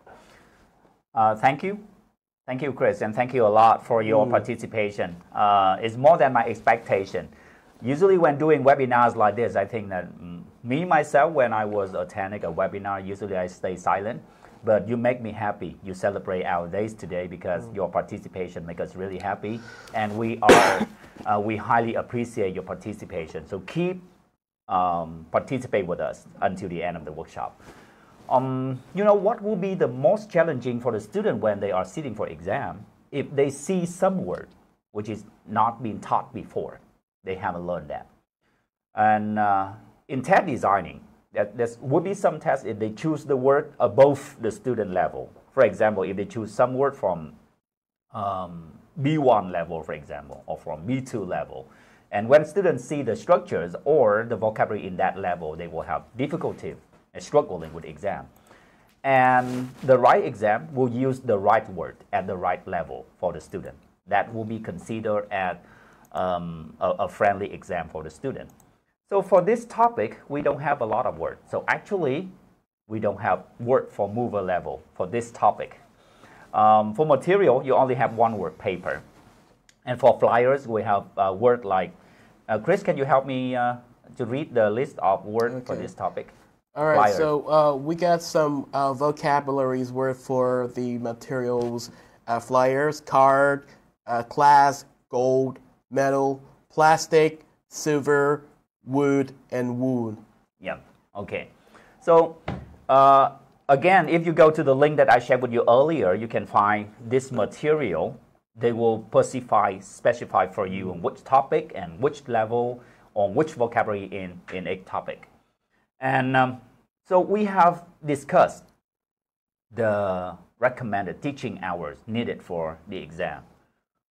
S6: Thank you, Chris, and thank you a lot for your participation. It's more than my expectation. Usually when doing webinars like this, I think that myself, when I was attending a webinar, usually I stay silent. But you make me happy. You celebrate our days today because your participation makes us really happy. And we highly appreciate your participation. So keep participate with us until the end of the workshop. You know what will be the most challenging for the student when they are sitting for exam? If they see some word which is not being taught before, they haven't learned that. And in test designing, there would be some tests if they choose the word above the student level. For example, if they choose some word from B1 level, for example, or from B2 level. And when students see the structures or the vocabulary in that level, they will have difficulty struggling with exam. And the right exam will use the right word at the right level for the student. that will be considered as a friendly exam for the student. So for this topic, we don't have a lot of words. So actually, we don't have word for mover level for this topic. For material, you only have one word, paper. And for flyers, we have a word like, Chris, can you help me to read the list of words for this topic?
S4: All right,
S6: Flyers.
S4: so we got some vocabularies word for the materials, flyers, card, glass, gold, metal, plastic, silver, wood, and wood.
S6: Yeah, okay. So again, if you go to the link that I shared with you earlier, you can find this material. They will specify for you on which topic and which level, on which vocabulary in each topic. And so we have discussed the recommended teaching hours needed for the exam.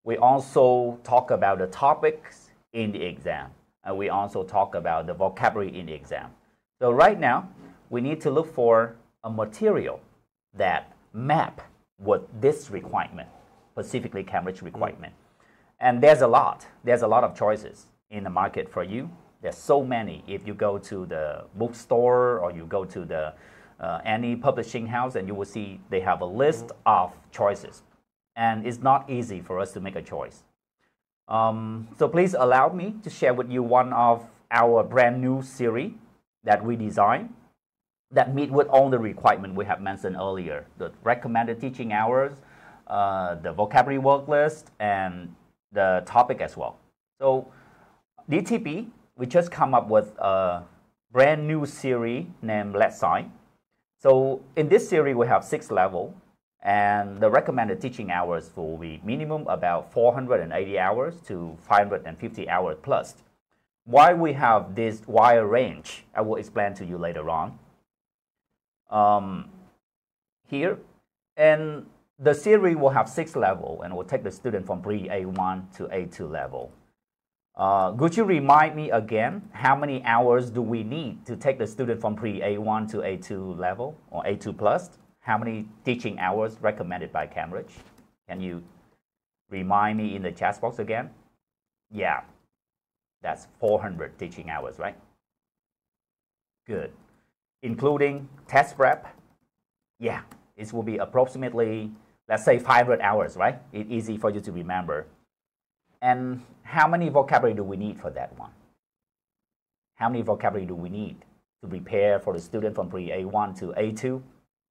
S6: We also talk about the topics in the exam. And we also talk about the vocabulary in the exam. So right now, we need to look for a material that map with this requirement, specifically Cambridge requirement. And there's a lot of choices in the market for you. There's so many. If you go to the bookstore or you go to the any publishing house, and you will see they have a list of choices. And it's not easy for us to make a choice. So please allow me to share with you one of our brand new series that we designed that meet with all the requirements we have mentioned earlier. The recommended teaching hours, the vocabulary work list, and the topic as well. So DTP, we just come up with a brand new series named Let's Sign. So in this series, we have 6 levels. And the recommended teaching hours will be minimum about 480 hours to 550 hours plus. Why we have this wide range, I will explain to you later on. Here, and the series will have 6 levels and will take the student from pre-A1 to A2 level. Could you remind me again, how many hours do we need to take the student from pre-A1 to A2 level or A2 plus? How many teaching hours recommended by Cambridge? Can you remind me in the chat box again? Yeah, that's 400 teaching hours, right? Good. Including test prep? Yeah, it will be approximately, let's say 500 hours, right? It's easy for you to remember. And how many vocabulary do we need for that one? How many vocabulary do we need to prepare for the student from pre-A1 to A2?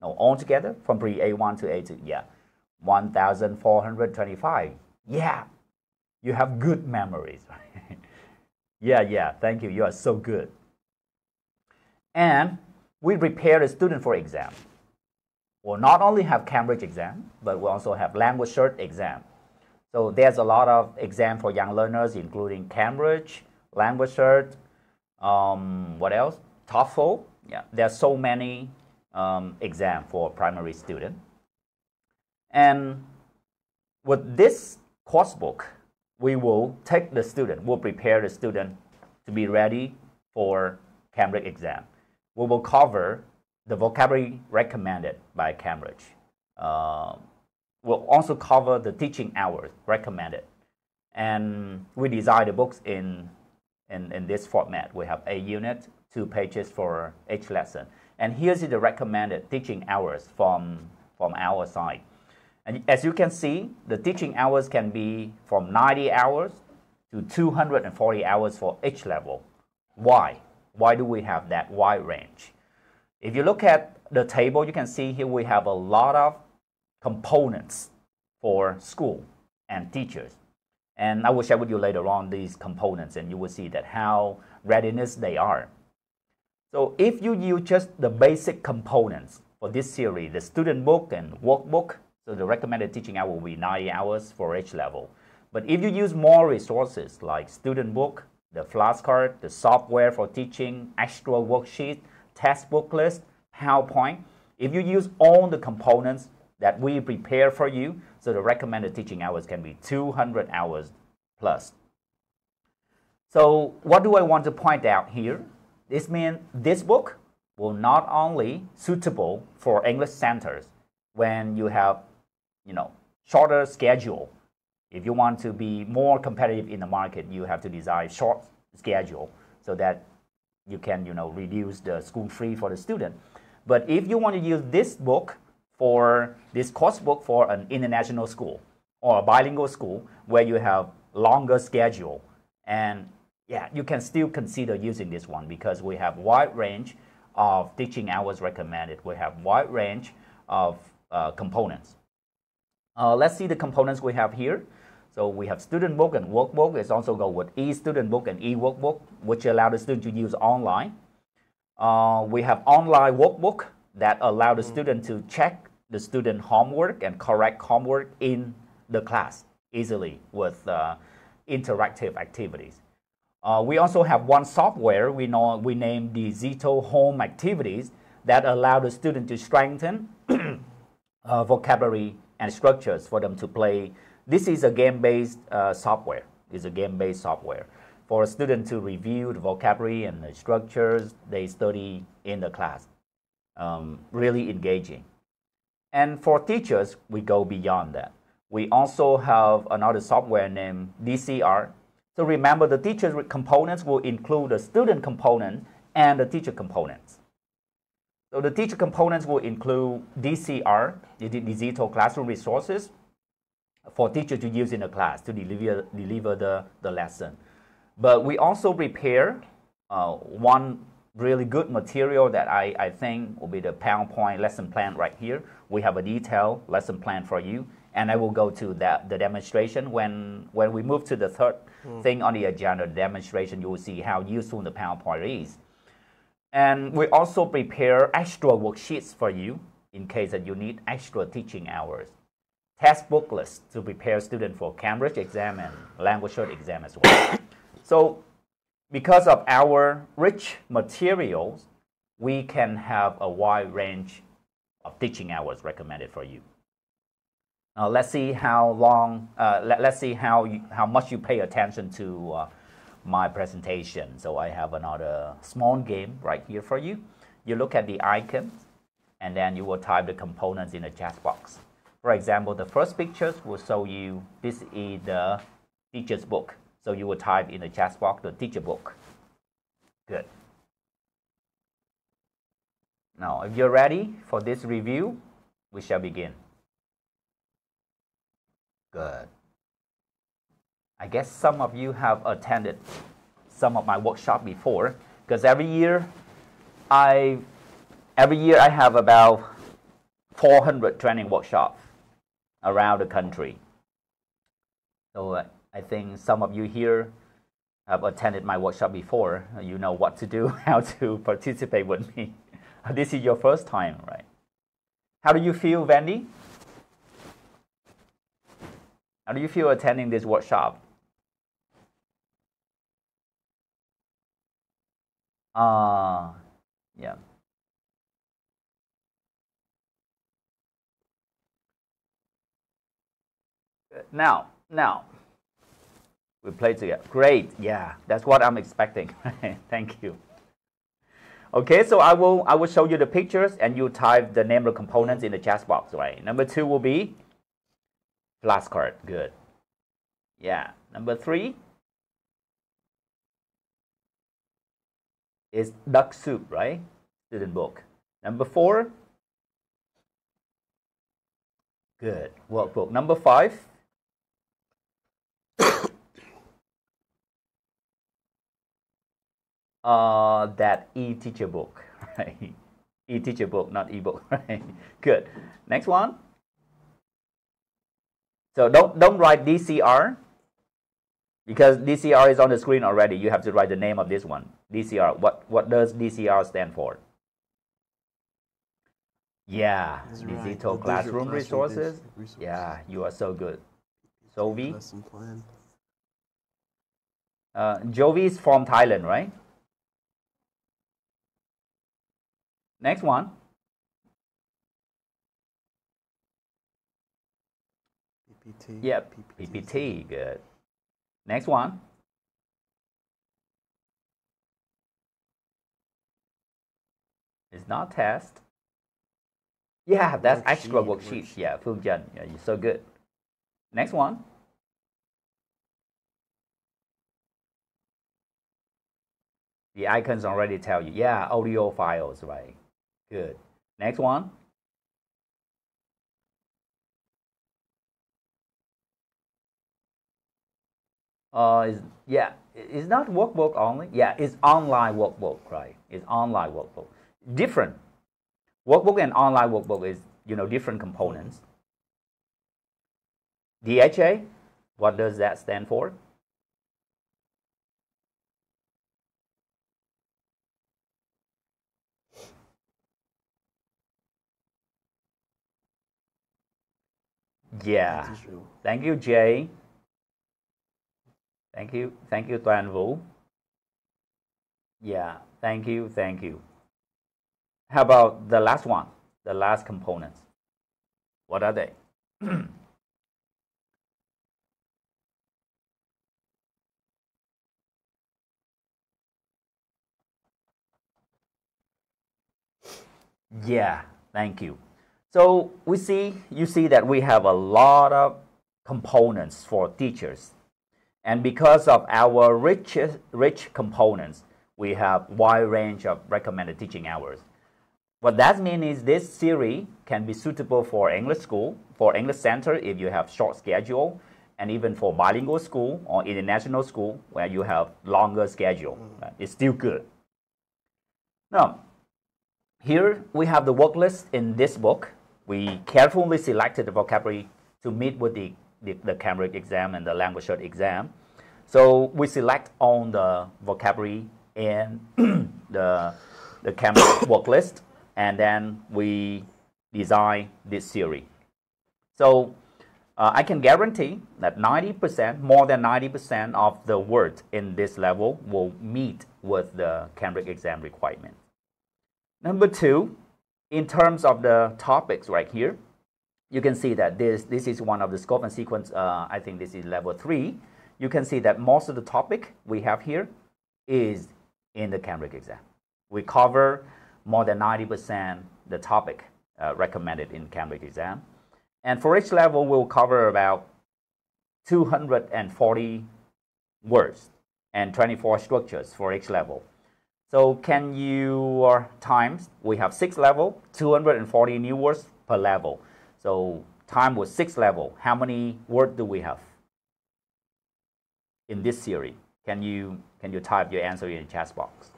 S6: No, altogether from pre-A1 to A2, yeah, 1,425. Yeah, you have good memories. Yeah, thank you. You are so good. And we prepare the student for exam. We'll not only have Cambridge exam, but we also have language cert exam. So there's a lot of exam for young learners, including Cambridge, language cert, what else? TOEFL. Yeah, there's so many exam for primary student. And with this course book, we will take the student, we'll prepare the student to be ready for Cambridge exam. We will cover the vocabulary recommended by Cambridge. We'll also cover the teaching hours recommended. And we design the books in this format. We have a unit, 2 pages for each lesson. And here's the recommended teaching hours from our side. And as you can see, the teaching hours can be from 90 hours to 240 hours for each level. Why? Why do we have that wide range? If you look at the table, you can see here we have a lot of components for school and teachers. And I will share with you later on these components, and you will see that how readiness they are. So if you use just the basic components for this series, the student book and workbook, so the recommended teaching hour will be 90 hours for each level. But if you use more resources like student book, the flashcard, the software for teaching, extra worksheet, test book list, PowerPoint, if you use all the components that we prepare for you, so the recommended teaching hours can be 200 hours plus. So what do I want to point out here? This means this book will not only suitable for English centers when you have, shorter schedule If you want to be more competitive in the market, you have to design short schedule so that you can, reduce the school fee for the student. But if you want to use this book for this course book for an international school or a bilingual school where you have longer schedule, and yeah, you can still consider using this one because we have wide range of teaching hours recommended. We have wide range of components. Let's see the components we have here. So we have student book and workbook. It's also go with e-student book and e-workbook, which allow the student to use online. We have online workbook that allow the student to check the student homework and correct homework in the class easily with interactive activities. We also have one software we name the Zito Home Activities that allow the student to strengthen vocabulary and structures for them to play. This is a game-based software. It's a game-based software for a student to review the vocabulary and the structures they study in the class. Really engaging. And for teachers, we go beyond that. We also have another software named DCR. So remember, the teacher components will include the student component and the teacher components. So the teacher components will include DCR, the digital classroom resources, for teachers to use in the class to deliver the lesson. But we also prepare one really good material that I think will be the PowerPoint lesson plan right here. We have a detailed lesson plan for you, and I will go to the demonstration. When we move to the third thing on the agenda, the demonstration, you will see how useful the PowerPoint is. And we also prepare extra worksheets for you in case that you need extra teaching hours. Test booklets to prepare students for Cambridge exam and language cert exam as well. So because of our rich materials, we can have a wide range of teaching hours recommended for you. Let's see how long. Let's see how much you pay attention to my presentation. So I have another small game right here for you. You look at the icons, and then you will type the components in the chat box. For example, the first pictures will show you this is the teacher's book. So you will type in the chat box the teacher book. Good. Now, if you're ready for this review, we shall begin. Good. I guess some of you have attended some of my workshops before, because every year I have about 400 training workshops around the country. So I think some of you here have attended my workshop before. You know what to do, how to participate with me. This is your first time, right? How do you feel, Wendy? How do you feel attending this workshop? Yeah. Now, we play together. Great, yeah, that's what I'm expecting. Thank you. Okay, so I will show you the pictures, and you type the name of the components in the chat box, right? Number 2 will be flashcard. Good. Yeah. Number 3 is duck soup, right? Student book. Number 4. Good. Workbook. Number 5. That e-teacher book, right? E-teacher book, not e-book, right? Good. Next one. So don't write DCR, because DCR is on the screen already. You have to write the name of this one. DCR. What does DCR stand for? Yeah, digital classroom resources. Yeah, you are so good. Jovi.
S4: Lesson plan.
S6: Jovi is from Thailand, right? Next one.
S4: PPT.
S6: Yep, PPT, good. Next one. It's not test. Yeah, that's extra worksheets. Yeah, Phương Jen, yeah, you're so good. Next one. The icons already tell you. Yeah, audio files, right? Good. Next one. It's not workbook only. Yeah, it's online workbook, right? It's online workbook. Different. Workbook and online workbook is, different components. DHA, what does that stand for? Yeah. Thank you, Jay. Thank you, Tuan Vũ. Yeah, thank you. How about the last one, the last components? What are they? Yeah, thank you. So you see that we have a lot of components for teachers. And because of our rich components, we have wide range of recommended teaching hours. What that means is this series can be suitable for English school, for English center if you have short schedule, and even for bilingual school or international school where you have longer schedule. It's still good. Now, here we have the work list in this book. We carefully selected the vocabulary to meet with the Cambridge exam and the language search exam. So we select on the vocabulary in the Cambridge work list, and then we design this series. So I can guarantee that 90%, more than 90% of the words in this level will meet with the Cambridge exam requirement. Number two, in terms of the topics right here, you can see that this is one of the scope and sequence. I think this is level 3. You can see that most of the topic we have here is in the Cambridge exam. We cover more than 90% the topic recommended in Cambridge exam. And for each level, we'll cover about 240 words and 24 structures for each level. So can you times, we have 6 levels, 240 new words per level. So time with 6 levels, how many words do we have in this series? Can you type your answer in the chat box?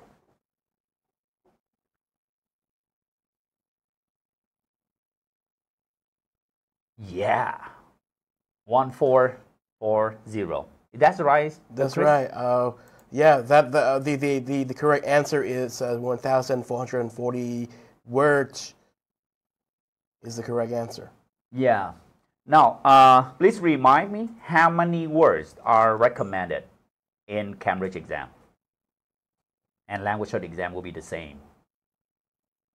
S6: Yeah, 1440. That's right.
S4: That's right. Yeah, the correct answer is 1,440 words is the correct answer.
S6: Yeah. Now, please remind me how many words are recommended in Cambridge exam. And language search exam will be the same.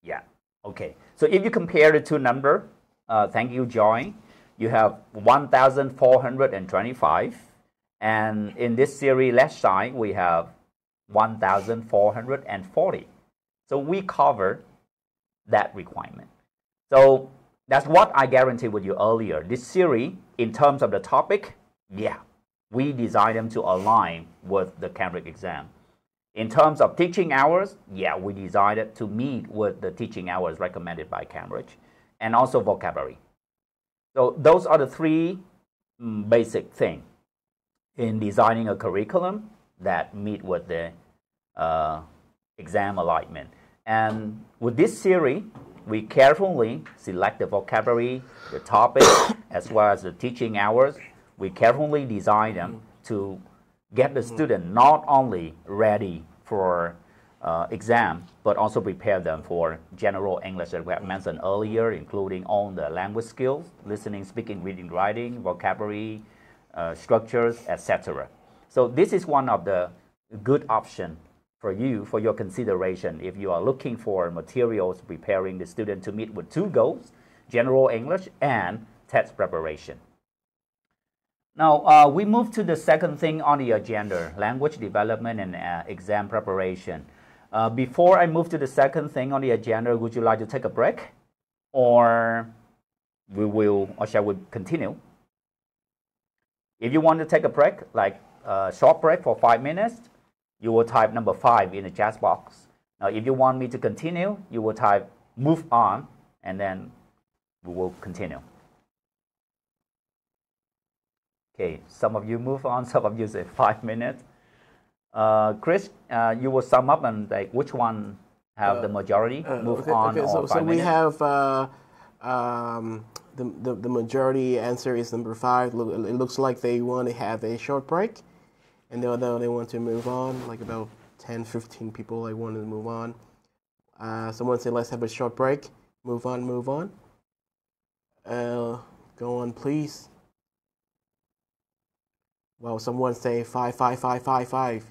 S6: Yeah. Okay. So if you compare the two numbers, thank you, Joy. You have 1,425. And in this series left side, we have 1,440. So we cover that requirement. So that's what I guaranteed with you earlier. This series, in terms of the topic, yeah, we designed them to align with the Cambridge exam. In terms of teaching hours, yeah, we decided to meet with the teaching hours recommended by Cambridge, and also vocabulary. So those are the 3 basic things in designing a curriculum that meet with the exam alignment. And with this series, we carefully select the vocabulary, the topic, as well as the teaching hours. We carefully design them to get the student not only ready for exam, but also prepare them for general English that we have mentioned earlier, including all the language skills, listening, speaking, reading, writing, vocabulary, structures, etc. So this is one of the good options for you, for your consideration, if you are looking for materials preparing the student to meet with 2 goals, general English and test preparation. Now, we move to the second thing on the agenda, language development and exam preparation. Before I move to the second thing on the agenda, would you like to take a break? Or shall we continue? If you want to take a break, like a short break for 5 minutes, you will type number 5 in the chat box. Now, if you want me to continue, you will type move on, and then we will continue. Okay, some of you move on, some of you say 5 minutes. Chris, you will sum up and like which one have the majority, move on or 5 minutes?
S4: So we have the majority answer is number 5. It looks like they want to have a short break, and they want to move on, like about 10-15 people they want to move on. Someone said let's have a short break, move on. Go on please. Well, someone say 5.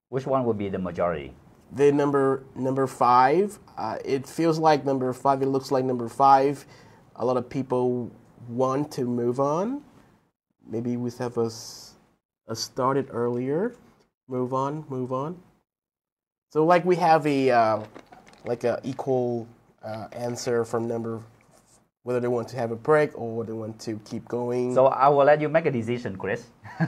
S6: Which one would be the majority?
S4: The number 5. It feels like number 5. It looks like number 5. A lot of people want to move on. Maybe we have us started earlier. Move on. So like we have a equal answer from number, whether they want to have a break or they want to keep going.
S6: So I will let you make a decision, Chris.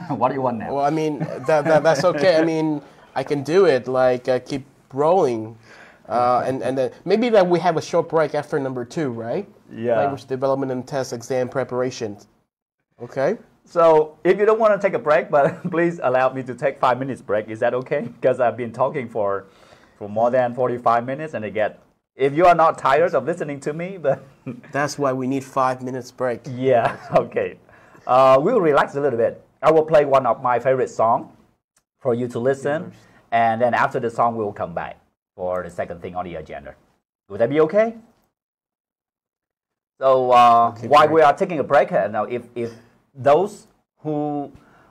S6: What do you want now?
S4: Well, I mean that's okay. I mean, I can do it. Like keep rolling, and then maybe that we have a short break after number 2, right?
S6: Yeah.
S4: Language development and test exam preparation. Okay.
S6: So if you don't want to take a break, but please allow me to take 5 minutes break. Is that okay? Because I've been talking for more than 45 minutes, and if you are not tired of listening to me, but
S4: that's why we need 5 minutes break.
S6: Yeah. Okay. We'll relax a little bit. I will play one of my favorite songs for you to listen, and then after the song, we will come back for the second thing on the agenda. Would that be okay? So while we are taking a break, now if those who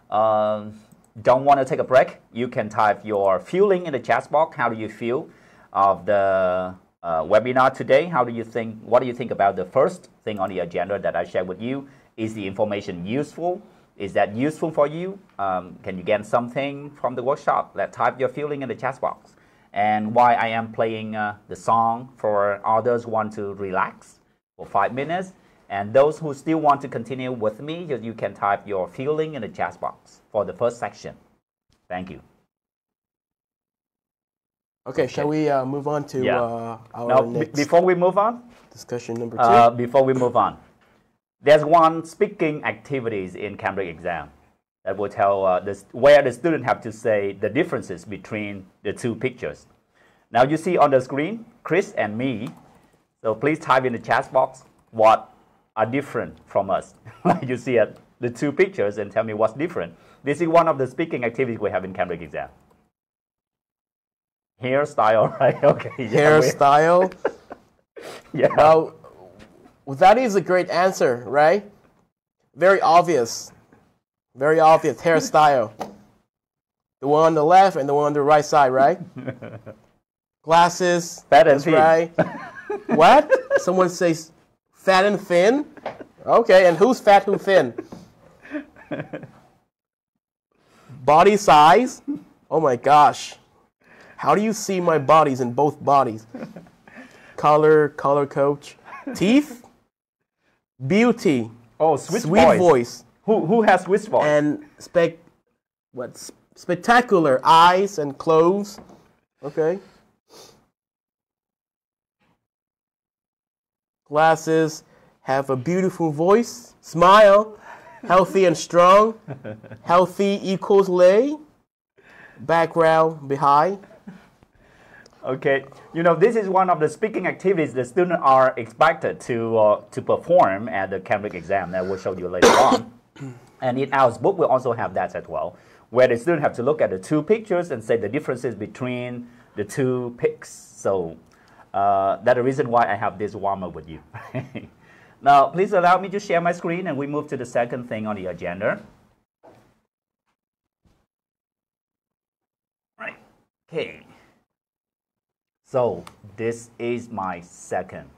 S6: don't want to take a break, you can type your feeling in the chat box. How do you feel of the webinar today? What do you think about the first thing on the agenda that I shared with you? Is the information useful? Is that useful for you? Can you get something from the workshop? Type your feeling in the chat box. And why I am playing the song for others who want to relax for 5 minutes. And those who still want to continue with me, you can type your feeling in the chat box for the first section. Thank you.
S4: Okay, shall we move on to our
S6: now,
S4: next
S6: before we move on?
S4: Discussion number 2.
S6: Before we move on, there's one speaking activities in Cambridge exam that will tell where the student have to say the differences between the 2 pictures. Now you see on the screen, Chris and me. So please type in the chat box what are different from us. You see the 2 pictures and tell me what's different. This is one of the speaking activities we have in Cambridge exam. Hairstyle, right? Okay.
S4: Hairstyle.
S6: Yeah.
S4: Well, that is a great answer, right? Very obvious. Very obvious hairstyle. The one on the left and the one on the right side, right? Glasses.
S6: Fat and thin.
S4: Right. What? Someone says fat and thin? Okay, and who's fat, who's thin? Body size? Oh my gosh. How do you see my bodies in both bodies? Color coach. Teeth? Beauty.
S6: Oh,
S4: sweet
S6: voice.
S4: voice.
S6: Who has sweet voice?
S4: And spectacular eyes and clothes. Okay. Glasses, have a beautiful voice, smile, healthy and strong. Healthy equals lay. Background behind.
S6: Okay, this is one of the speaking activities the students are expected to perform at the Cambridge exam that we'll show you later on. And in our book, we also have that as well, where the students have to look at the 2 pictures and say the differences between the 2 pics. So that's the reason why I have this warm-up with you. Now, please allow me to share my screen, and we move to the second thing on the agenda. Right. Okay. So this is my second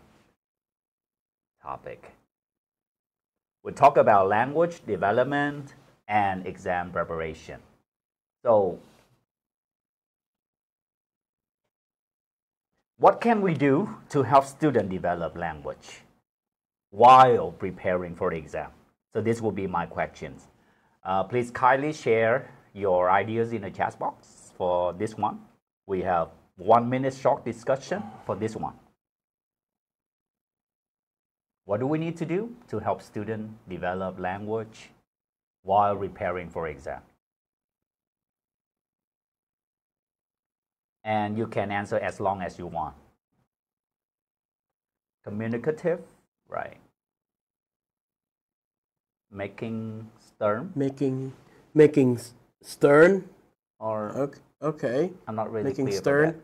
S6: topic. We'll talk about language development and exam preparation. So what can we do to help students develop language while preparing for the exam? So this will be my questions. Please kindly share your ideas in the chat box for this one. We have 1 minute short discussion for this one. What do we need to do to help students develop language while preparing for exam? And you can answer as long as you want. Communicative, right. Making stern.
S4: Making stern.
S6: Or
S4: okay.
S6: I'm not really
S4: making
S6: clear
S4: stern.
S6: about that.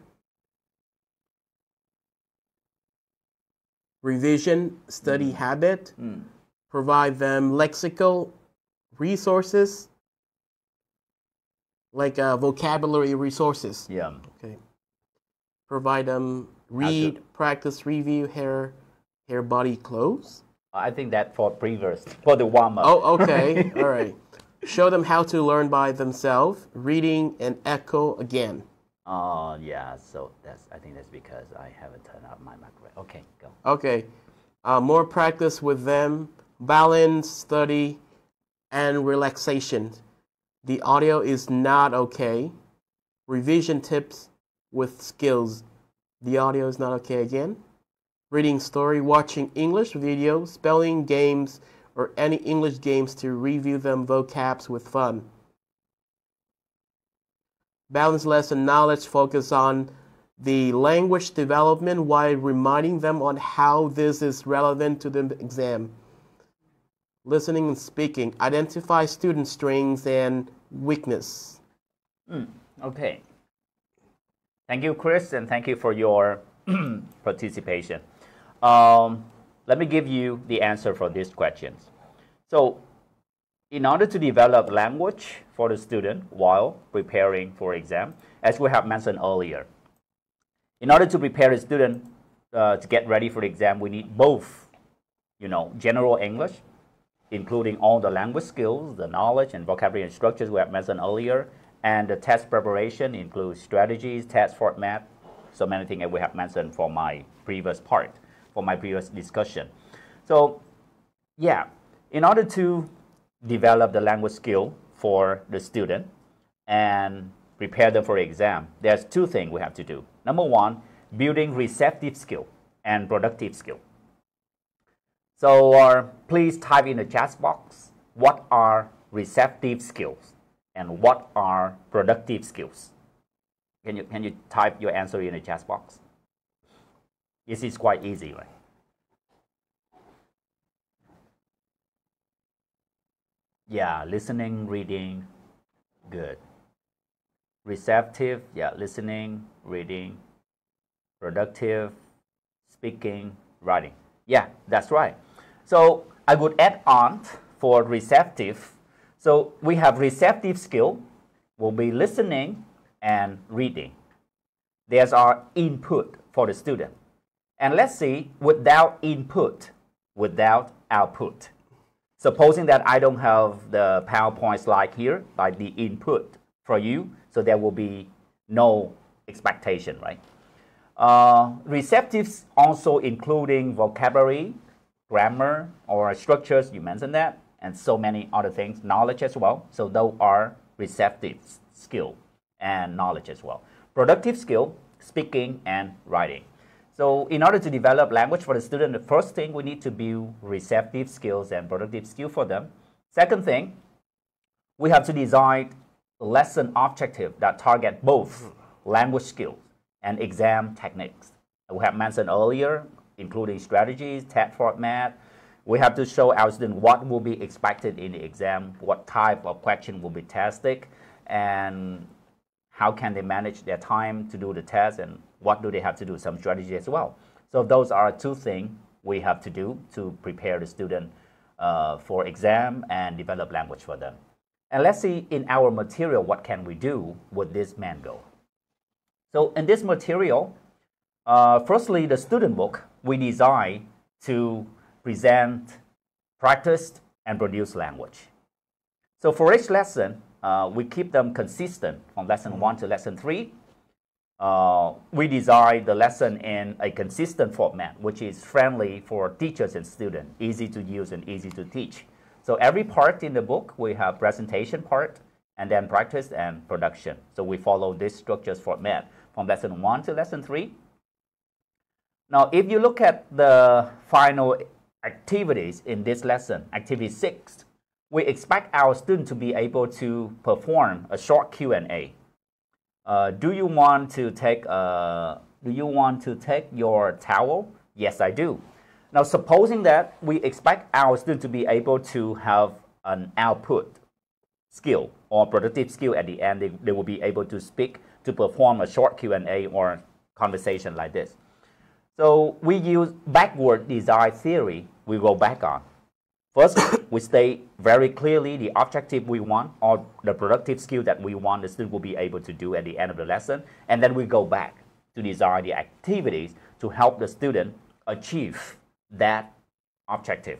S4: Revision, study habit. Provide them lexical resources, like vocabulary resources.
S6: Yeah.
S4: Okay. Provide them read, practice, review, hair, body, clothes.
S6: I think that for the warm-up.
S4: Oh, okay. All right. Show them how to learn by themselves, reading and echo again.
S6: Oh, yeah. So I think that's because I haven't turned up my microphone. Okay, go.
S4: Okay. More practice with them, balance, study, and relaxation. The audio is not okay. Revision tips with skills. The audio is not okay again. Reading story, watching English videos, spelling games, or any English games to review them vocabs with fun. Balance lesson knowledge, focus on the language development while reminding them on how this is relevant to the exam. Listening and speaking, identify student strengths and weakness.
S6: Okay. Thank you, Chris, and thank you for your participation. Let me give you the answer for these questions. So, in order to develop language for the student while preparing for exam, as we have mentioned earlier, in order to prepare the student to get ready for the exam, we need both, general English, including all the language skills, the knowledge and vocabulary and structures we have mentioned earlier, and the test preparation includes strategies, test format, so many things that we have mentioned for my previous discussion. So, yeah, in order to develop the language skill for the student and prepare them for exam, there's two things we have to do. Number one, building receptive skill and productive skill. So please type in the chat box, what are receptive skills and what are productive skills? Can you type your answer in the chat box? This is quite easy, right? Yeah, listening, reading, good. Receptive, yeah, listening, reading. Productive, speaking, writing. Yeah, that's right. So I would add on for receptive. So we have receptive skill, will be listening and reading. There's our input for the student. And let's see, without input, without output. Supposing that I don't have the PowerPoint slide here, like the input for you, so there will be no expectation, right? Receptives also including vocabulary, grammar, or structures, you mentioned that, and so many other things, knowledge as well. So those are receptive skill and knowledge as well. Productive skill, speaking and writing. So in order to develop language for the student, the first thing we need to build receptive skills and productive skill for them. Second thing, we have to design lesson objective that target both language skills and exam techniques. We have mentioned earlier, including strategies, test format. We have to show our students what will be expected in the exam, what type of question will be tested, and how can they manage their time to do the test, and what do they have to do, some strategy as well. So those are two things we have to do to prepare the student for exam and develop language for them. And let's see in our material, what can we do with this main goal. So in this material, firstly, the student book we design to present, practice, and produce language. So for each lesson, we keep them consistent from lesson 1 to lesson 3. We design the lesson in a consistent format, which is friendly for teachers and students, easy to use and easy to teach. So every part in the book, we have presentation part, and then practice and production. So we follow this structures format from lesson 1 to lesson 3. Now, if you look at the final activities in this lesson, activity 6, we expect our student to be able to perform a short Q&A. Do you want to take your towel? Yes, I do. Now, supposing that we expect our student to be able to have an output skill or productive skill at the end, they will be able to speak, to perform a short Q&A or conversation like this. So we use backward design theory we go back on. First, we state very clearly the objective we want or the productive skill that we want the student will be able to do at the end of the lesson. And then we go back to design the activities to help the student achieve that objective.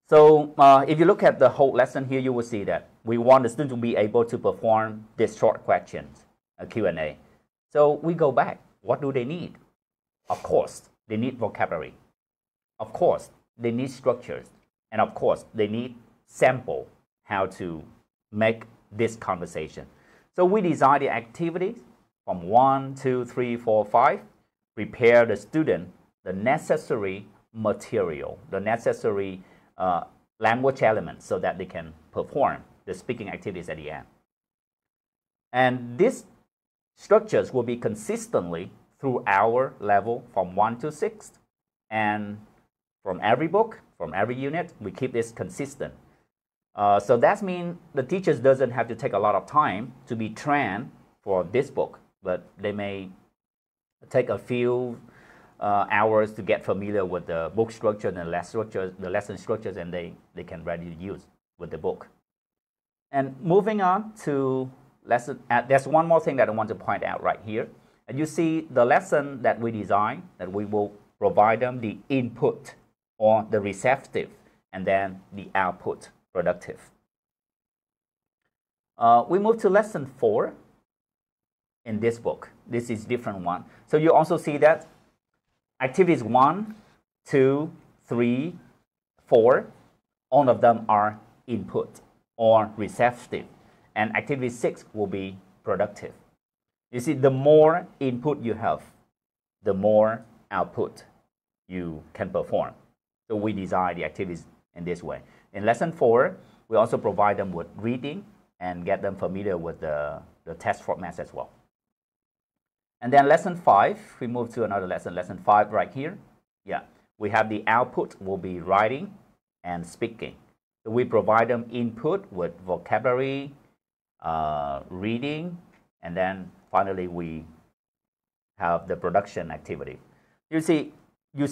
S6: So if you look at the whole lesson here, you will see that we want the student to be able to perform these short questions, a Q&A. So we go back. What do they need? Of course, they need vocabulary. Of course, they need structures. And of course, they need sample how to make this conversation. So we design the activities from 1, 2, 3, 4, 5, prepare the student the necessary material, the necessary language elements so that they can perform the speaking activities at the end. And these structures will be consistently through our level from 1 to 6. And from every book, from every unit, we keep this consistent. So that means the teachers doesn't have to take a lot of time to be trained for this book, but they may take a few hours to get familiar with the book structure and the lesson structures, and they can ready to use with the book. And moving on to lesson, there's one more thing that I want to point out right here. And you see the lesson that we design, that we will provide them the input or the receptive, and then the output, productive. We move to lesson 4 in this book. This is different one. So you also see that activities 1, 2, 3, 4, all of them are input or receptive. And activity 6 will be productive. You see, the more input you have, the more output you can perform. So we design the activities in this way. In lesson 4, we also provide them with reading and get them familiar with the test formats as well. And then lesson 5, we move to another lesson, lesson 5 right here. Yeah, we have the output will be writing and speaking. So we provide them input with vocabulary, reading, and then finally we have the production activity. You see, you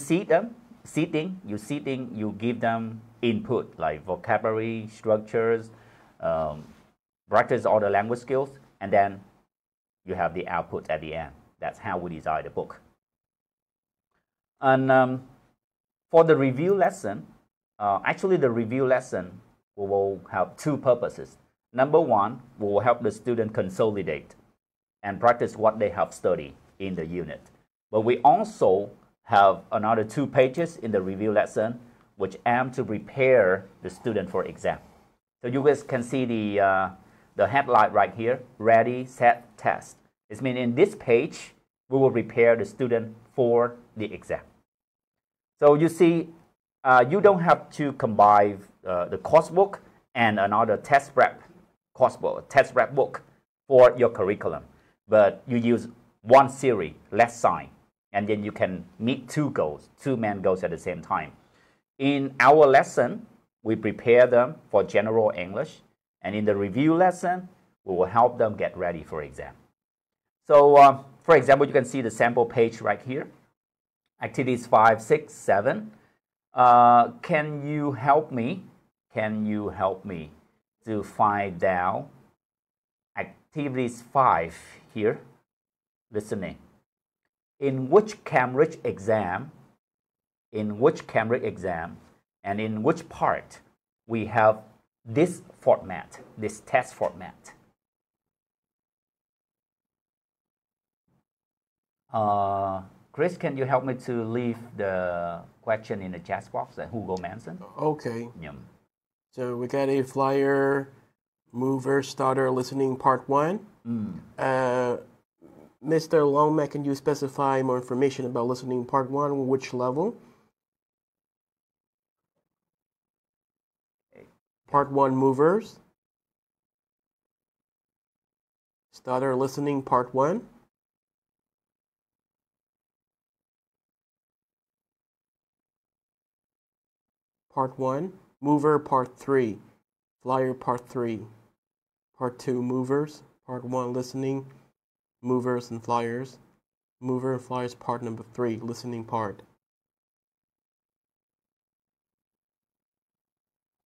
S6: give them input like vocabulary, structures, practice all the language skills, and then you have the output at the end. That's how we design the book. And for the review lesson, actually the review lesson will have 2 purposes. Number 1, we will help the student consolidate and practice what they have studied in the unit. But we also have another 2 pages in the review lesson which aim to prepare the student for exam. So you guys can see the headline right here, ready, set, test. It means in this page, we will prepare the student for the exam. So you see, you don't have to combine the course book and another test prep course book, test prep book for your curriculum. But you use one series, less sign, and then you can meet 2 goals, 2 main goals at the same time. In our lesson, we prepare them for general English, and in the review lesson, we will help them get ready for exam. So, for example, you can see the sample page right here. Activities 5, 6, 7. Can you help me? Can you help me to find out activities 5 here? Listening. In which Cambridge exam, and in which part we have this format, this test format? Chris, can you help me to leave the question in the chat box that Hugo mentioned?
S4: Okay.
S6: Yeah.
S4: So we got a flyer, Mover, Stutter, Listening, Part 1. Mr. Longman, can you specify more information about Listening Part 1? Which level? Part 1, Movers. Stutter, Listening, Part 1. Part 1. Mover, Part 3. Flyer, Part 3. Part 2, Movers. Part 1, Listening, Movers and Flyers. Mover and Flyers, Part number 3, Listening part.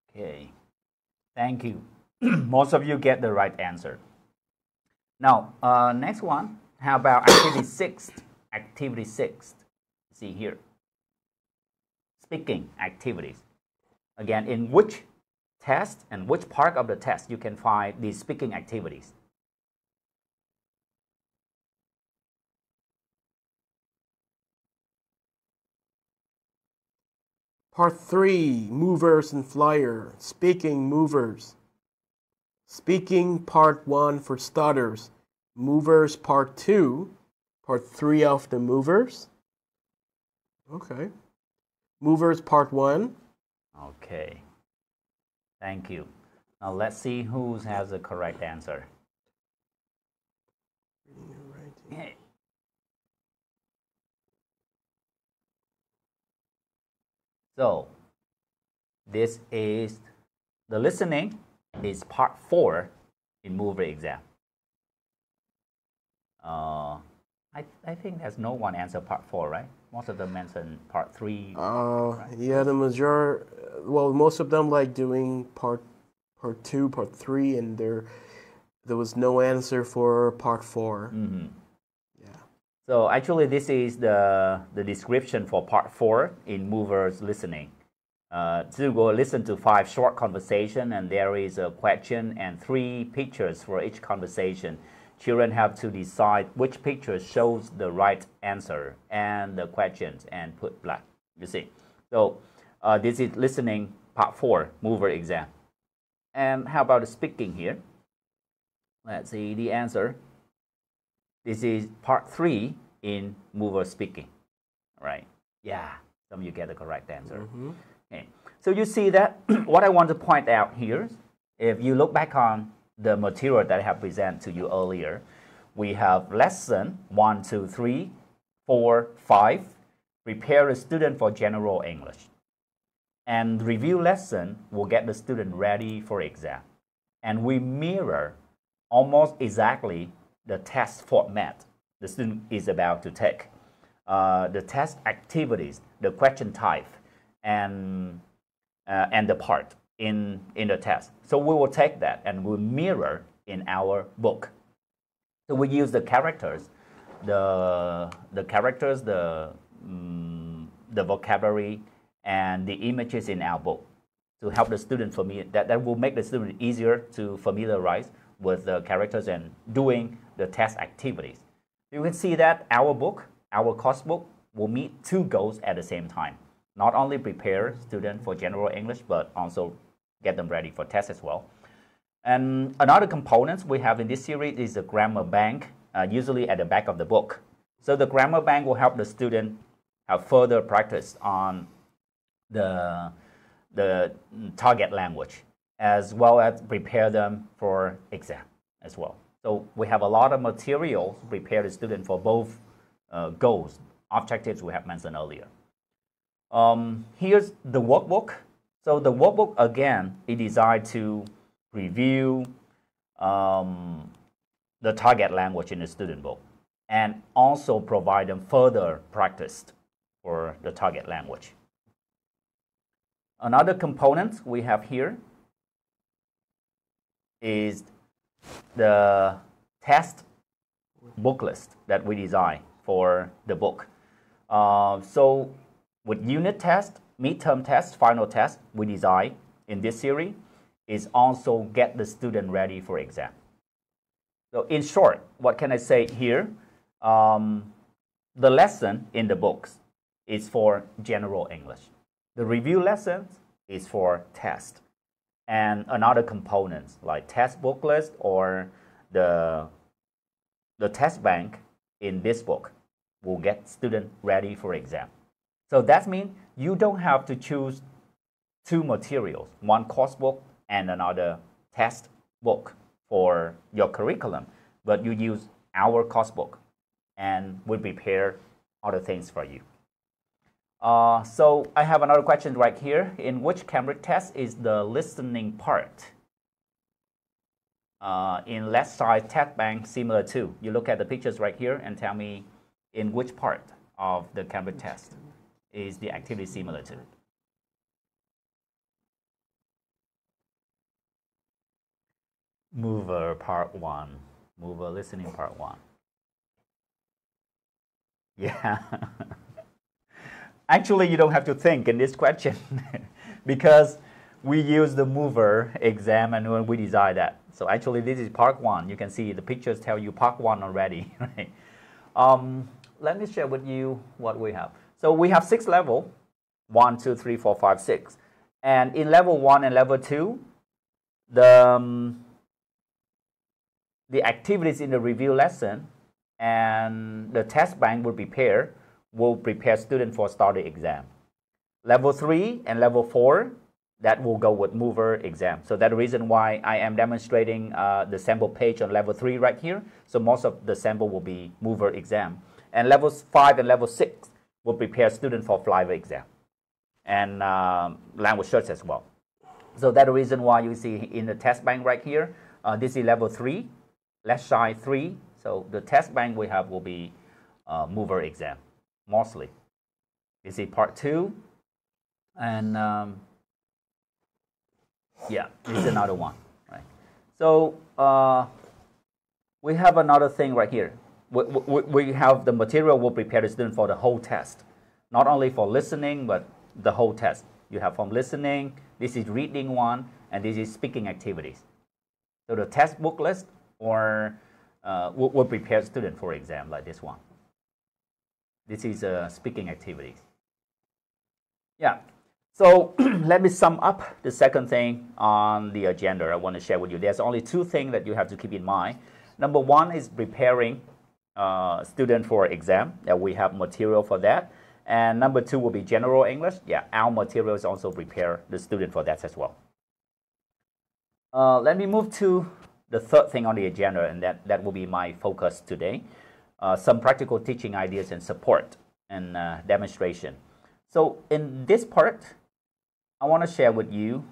S6: Okay, thank you. Most of you get the right answer. Now, next one. How about activity 6? Activity 6. See here. Speaking activities. Again, in which test and which part of the test you can find these speaking activities?
S4: Part 3, Movers and Flyer. Speaking Movers. Speaking Part 1 for Stutters. Movers Part 2. Part 3 of the Movers. Okay. Movers Part 1.
S6: Okay. Thank you. Now let's see who has the correct answer. Okay. So, this is the listening is part 4 in mover exam. I think there's no one answer part 4, right? Most of them mention part 3. Right?
S4: Yeah, the majority. Well, most of them like doing part 2, part 3, and there was no answer for part 4.
S6: Mm-hmm.
S4: Yeah.
S6: So actually, this is the description for part 4 in movers listening. So go listen to 5 short conversation, and there is a question and 3 pictures for each conversation. Children have to decide which picture shows the right answer and the questions and put blank. You see. So this is listening part 4 mover exam. And how about the speaking here? Let's see the answer. This is part 3 in mover speaking. All right. Yeah. Some of you get the correct answer.
S4: Mm-hmm.
S6: Okay. So you see that what I want to point out here, if you look back on the material that I have presented to you earlier, we have lesson 1, 2, 3, 4, 5, prepare a student for general English. And review lesson will get the student ready for exam. And we mirror almost exactly the test format the student is about to take. The test activities, the question type, and the part in the test. So we will take that and we'll mirror in our book. So we use the characters, the vocabulary, and the images in our book to help the student that will make the student easier to familiarize with the characters and doing the test activities. You can see that our book, our course book, will meet 2 goals at the same time. Not only prepare students for general English, but also get them ready for tests as well. And another component we have in this series is the grammar bank, usually at the back of the book. So the grammar bank will help the student have further practice on the target language, as well as prepare them for exam as well. So we have a lot of material to prepare the student for both goals, objectives we have mentioned earlier. Here's the workbook. So the workbook, again, is designed to review the target language in the student book and also provide them further practice for the target language. Another component we have here is the test book list that we design for the book. So with unit test, midterm test, final test we design in this series is also get the student ready for exam. So in short, what can I say here? The lesson in the books is for general English. The review lessons is for test. and another components like test book list or the test bank in this book will get student ready for exam. So that means you don't have to choose two materials, one course book and another test book for your curriculum, but you use our course book and we prepare other things for you. So I have another question right here. In which Cambridge test is the listening part? In left side test bank similar to. You look at the pictures right here and tell me in which part of the Cambridge test is the activity similar to. Mover part 1. Mover listening part 1. Yeah. Actually, you don't have to think in this question because we use the mover exam and when we decide that. So actually, this is part 1. You can see the pictures tell you part 1 already. Right? Let me share with you what we have. So we have 6 levels, 1, 2, 3, 4, 5, 6. And in level 1 and level 2, the activities in the review lesson and the test bank will prepare students for study exam. Level 3 and level 4, that will go with mover exam. So that's the reason why I am demonstrating the sample page on level 3 right here. So most of the sample will be mover exam. And levels 5 and level 6 will prepare students for flyover exam and language search as well. So that's the reason why you see in the test bank right here, this is level 3, left side 3. So the test bank we have will be mover exam, mostly. This is part 2. And yeah, this is another one. Right? So we have another thing right here. We have the material will prepare the student for the whole test. Not only for listening, but the whole test. You have from listening, this is reading one, and this is speaking activities. So the test book list or will prepare student for exam like this one. This is speaking activities. Yeah. So let me sum up the second thing on the agenda I want to share with you. There's only 2 things that you have to keep in mind. Number 1 is preparing student for exam. That we have material for that. And number 2 will be general English. Yeah, our materials also prepare the student for that as well. Let me move to the third thing on the agenda, and that will be my focus today. Some practical teaching ideas and support and demonstration. So in this part, I want to share with you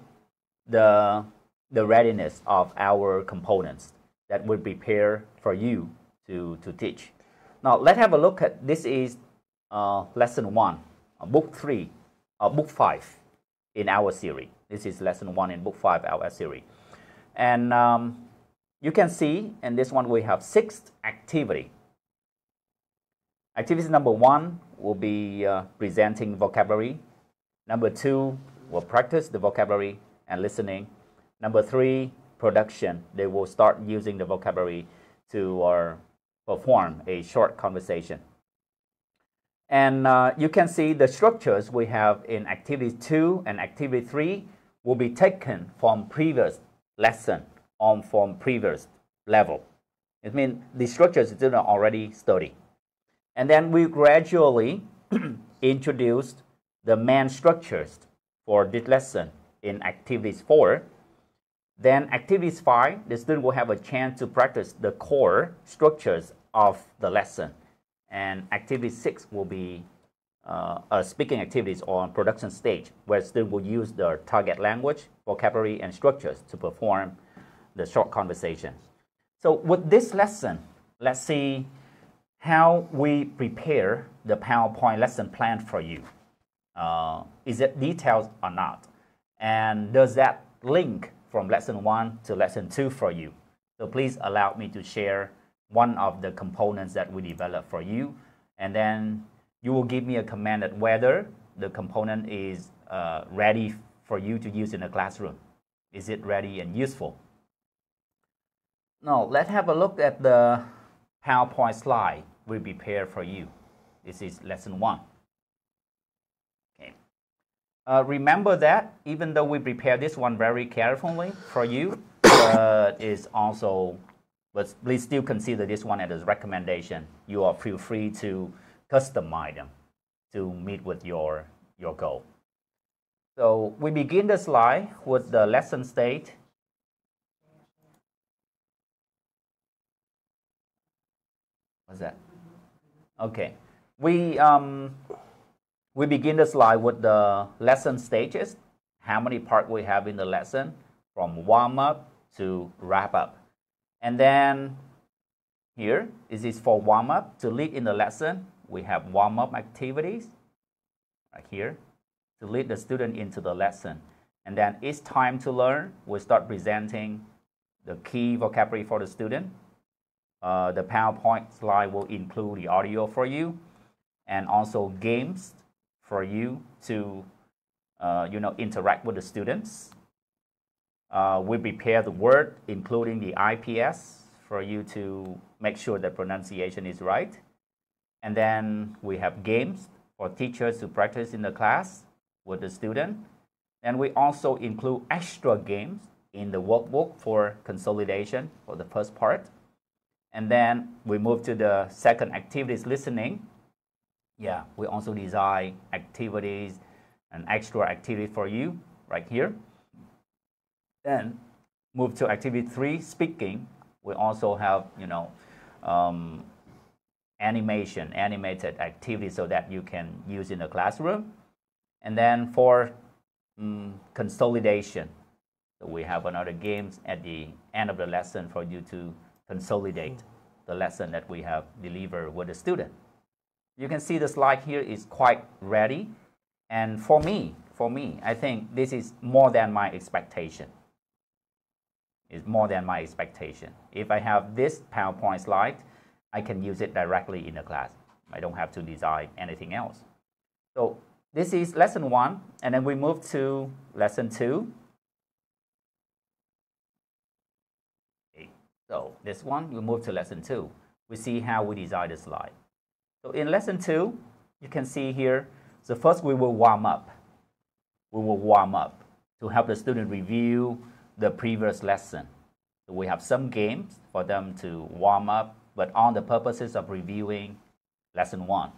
S6: the readiness of our components that will prepare for you to teach. Now let's have a look at this is lesson 1, book 3, book 5 in our series. This is lesson 1 in book 5 our series. And you can see in this one we have 6 activity. Activity number 1 will be presenting vocabulary. Number 2 will practice the vocabulary and listening. Number 3, production. They will start using the vocabulary to perform a short conversation. And you can see the structures we have in activity 2 and activity 3 will be taken from previous lesson or from previous level. It means the structures students already studied. And then we gradually introduced the main structures for this lesson in activities 4. Then activities 5, the student will have a chance to practice the core structures of the lesson. And activity 6 will be speaking activities on production stage, where students will use their target language, vocabulary, and structures to perform the short conversation. So with this lesson, let's see how we prepare the PowerPoint lesson plan for you. Is it detailed or not? And does that link from lesson 1 to lesson 2 for you? So please allow me to share one of the components that we developed for you, and then you will give me a comment that whether the component is ready for you to use in the classroom. Is it ready and useful? Now let's have a look at the PowerPoint slide we prepared for you. This is lesson 1. Okay. Remember that even though we prepared this one very carefully for you, but please still consider this one as a recommendation. You are feel free to customize them to meet with your goal. So we begin the slide with the lesson state. What's that? Okay. We begin the slide with the lesson stages. How many parts we have in the lesson, from warm up to wrap up. And then here, this is for warm up. To lead in the lesson, we have warm up activities right here to lead the student into the lesson. And then it's time to learn. We start presenting the key vocabulary for the student. The PowerPoint slide will include the audio for you, and also games for you to interact with the students. We prepare the word, including the IPS, for you to make sure the pronunciation is right. And then we have games for teachers to practice in the class with the student. And we also include extra games in the workbook for consolidation for the first part. And then we move to the second activities, listening. Yeah, we also design activities and extra activity for you right here. Then move to activity 3, speaking. We also have, animated activities so that you can use in the classroom. And then for consolidation, so we have another games at the end of the lesson for you to consolidate the lesson that we have delivered with the student. You can see the slide here is quite ready. And for me, I think this is more than my expectation. It's more than my expectation. If I have this PowerPoint slide, I can use it directly in the class. I don't have to design anything else. So this is lesson 1, and then we move to lesson 2. Okay. So this one, we move to lesson 2. We see how we design the slide. So in lesson 2, you can see here, so first we will warm up. We will warm up to help the student review the previous lesson. So we have some games for them to warm up, but on the purposes of reviewing lesson 1.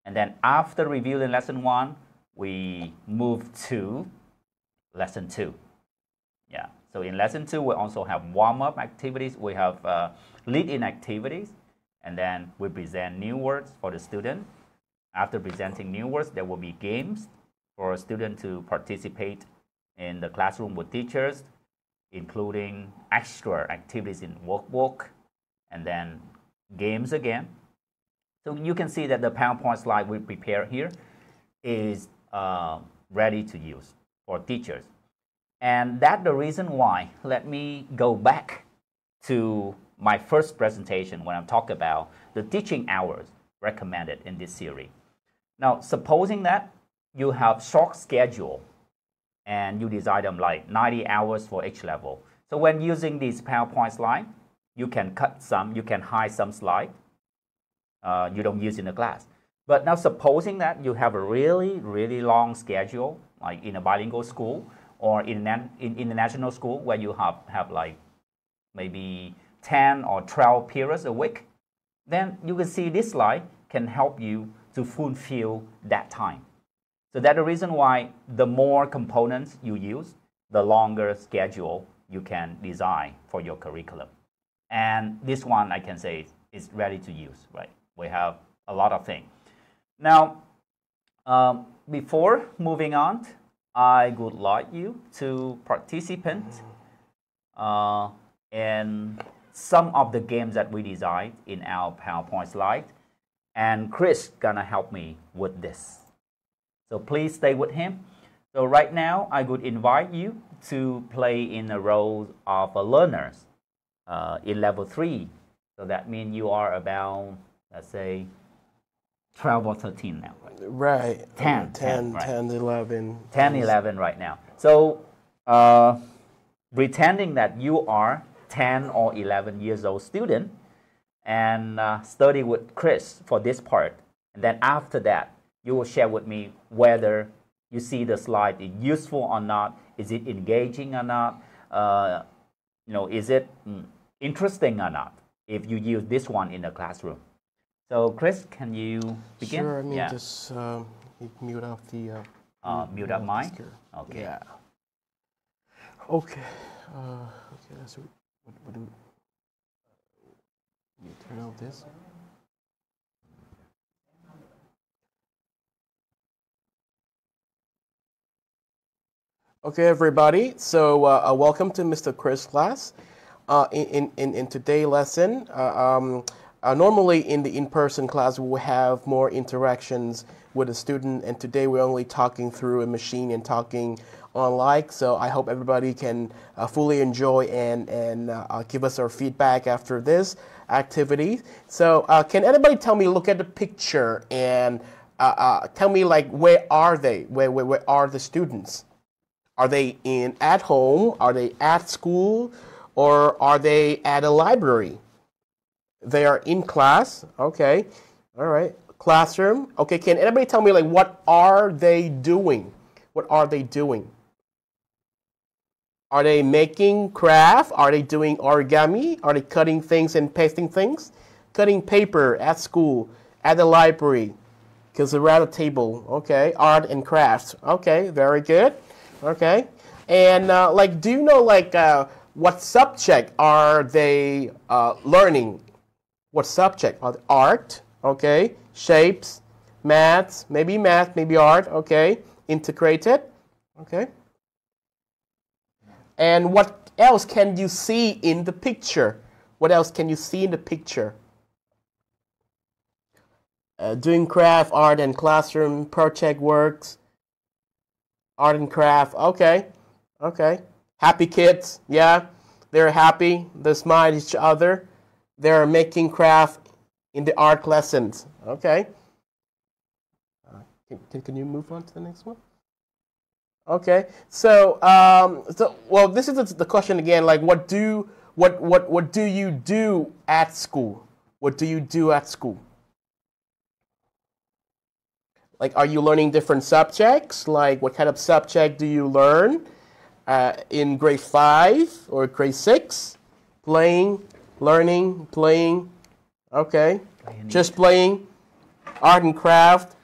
S6: And then after reviewing lesson 1, we move to lesson 2. Yeah. So in lesson 2, we also have warm-up activities. We have lead-in activities. And then we present new words for the student. After presenting new words, there will be games for a student to participate in the classroom with teachers, including extra activities in workbook, and then games again. So you can see that the PowerPoint slide we prepare here is ready to use for teachers. And that's the reason why, let me go back to my first presentation when I'm talking about the teaching hours recommended in this series. Now, supposing that you have short schedule and you design them like 90 hours for each level. So when using this PowerPoint slide, you can cut some, you can hide some slide you don't use in the class. But now supposing that you have a really, really long schedule, like in a bilingual school or in international school where you have like maybe 10 or 12 periods a week, then you can see this slide can help you to fulfill that time. So that's the reason why the more components you use, the longer schedule you can design for your curriculum. And this one, I can say, is ready to use, right? We have a lot of things. Now, before moving on, I would like you to participate in some of the games that we designed in our PowerPoint slide. And Chris gonna help me with this. So please stay with him. So right now, I would invite you to play in the role of a learner in level 3. So that means you are about, let's say, 12 or 13 now.
S4: Right.
S6: 10,
S4: 11.
S6: 10, 11 right now. So pretending that you are 10 or 11 years old student and study with Chris for this part. And then after that, you will share with me whether you see the slide, is useful or not? Is it engaging or not? Is it interesting or not? If you use this one in the classroom. So, Chris, can you begin?
S4: Sure. I mean, just mute off the.
S6: Mute up mine. Okay.
S4: Yeah. Okay. Okay. So, what do you turn off this? Okay, everybody. So, welcome to Mr. Chris class. In today's lesson, normally in the in-person class, we will have more interactions with the student, and today we're only talking through a machine and talking online. So I hope everybody can fully enjoy and give us our feedback after this activity. So can anybody tell me, look at the picture and tell me, like, where are they? Where are the students? Are they at home? Are they at school? Or are they at a library? They are in class. Okay. All right. Classroom. Okay. Can anybody tell me, like, what are they doing? What are they doing? Are they making craft? Are they doing origami? Are they cutting things and pasting things? Cutting paper at school, at the library, because they're at a table. Okay. Art and crafts. Okay. Very good. Okay. And like, do you know, like, what subject are they learning? What subject? Art, okay. Shapes, math, maybe art, okay. Integrated, okay. And what else can you see in the picture? What else can you see in the picture? Doing craft, art and classroom, project works, art and craft, okay. Okay. Happy kids, yeah. They're happy. They smile at each other. They're making craft in the art lessons. Okay. Can you move on to the next one? Okay. So well, this is the question again. Like, what do you do at school? What do you do at school? Like, are you learning different subjects? Like, what kind of subject do you learn? In grade 5 or grade 6? Playing, learning, playing. Okay. Just playing. Art and craft.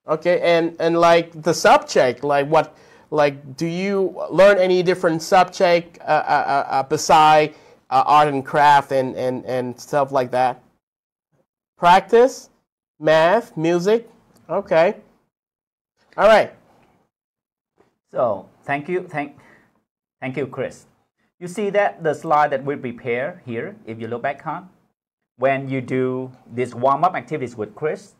S4: Okay. And like the subject, like what, like, do you learn any different subject beside art and craft and stuff like that? Practice, math, music. Okay. All right.
S6: So thank you, Chris. You see that the slide that we prepare here, if you look back on, when you do this warm-up activities with Chris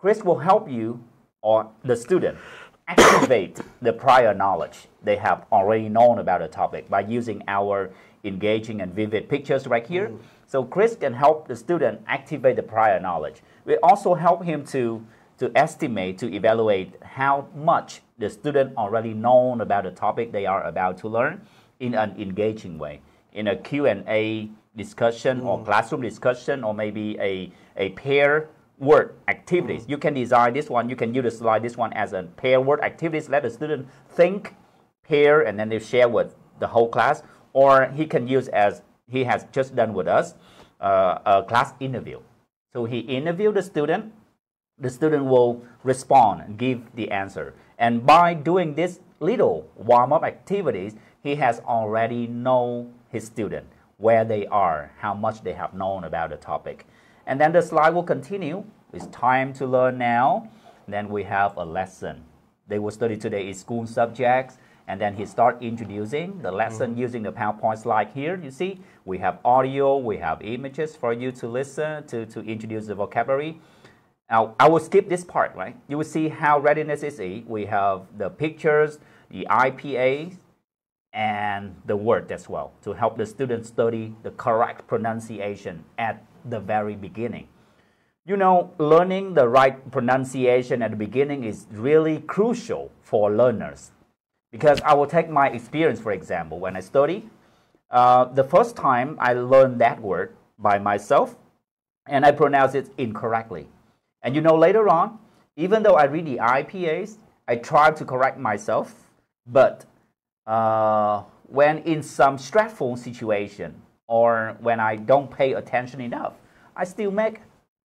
S6: will help you or the student activate the prior knowledge they have already known about the topic by using our engaging and vivid pictures right here. So Chris can help the student activate the prior knowledge. We also help him to estimate, to evaluate how much the student already known about the topic they are about to learn in an engaging way. In a Q&A discussion or classroom discussion, or maybe a pair word activities. You can design this one, you can utilize this one as a pair word activities. Let the student think, pair, and then they share with the whole class. Or he can use, as he has just done with us, a class interview. So he interviewed the student will respond and give the answer. And by doing this little warm-up activities, he has already known his student, where they are, how much they have known about the topic. And then the slide will continue. It's time to learn now. Then we have a lesson. They will study today is school subjects. And then he start introducing the lesson using the PowerPoint slide here. You see, we have audio, we have images for you to listen, to introduce the vocabulary. Now, I will skip this part, right? You will see how readiness is. We have the pictures, the IPAs, and the word as well to help the students study the correct pronunciation at the very beginning. You know, learning the right pronunciation at the beginning is really crucial for learners. Because I will take my experience, for example, when I study. The first time I learned that word by myself, and I pronounced it incorrectly. And you know, later on, even though I read the IPAs, I try to correct myself, but when in some stressful situation or when I don't pay attention enough, I still make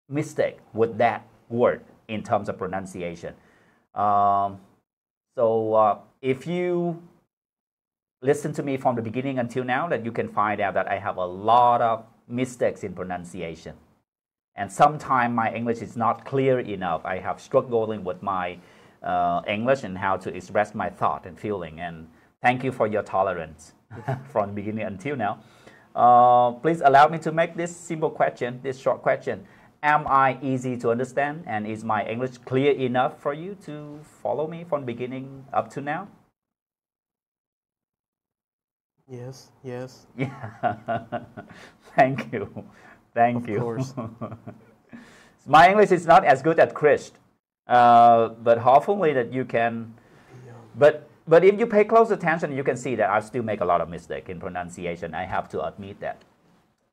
S6: mistake with that word in terms of pronunciation. If you listen to me from the beginning until now, that you can find out that I have a lot of mistakes in pronunciation. And sometimes my English is not clear enough. I have struggling with my English and how to express my thought and feeling. And thank you for your tolerance from the beginning until now. Please allow me to make this simple question, this short question. Am I easy to understand? And is my English clear enough for you to follow me from beginning up to now?
S4: Yes, yes.
S6: Yeah. Thank you. Thank you.
S4: Of course.
S6: My English is not as good as Chris, but hopefully that you can. But if you pay close attention, you can see that I still make a lot of mistakes in pronunciation. I have to admit that.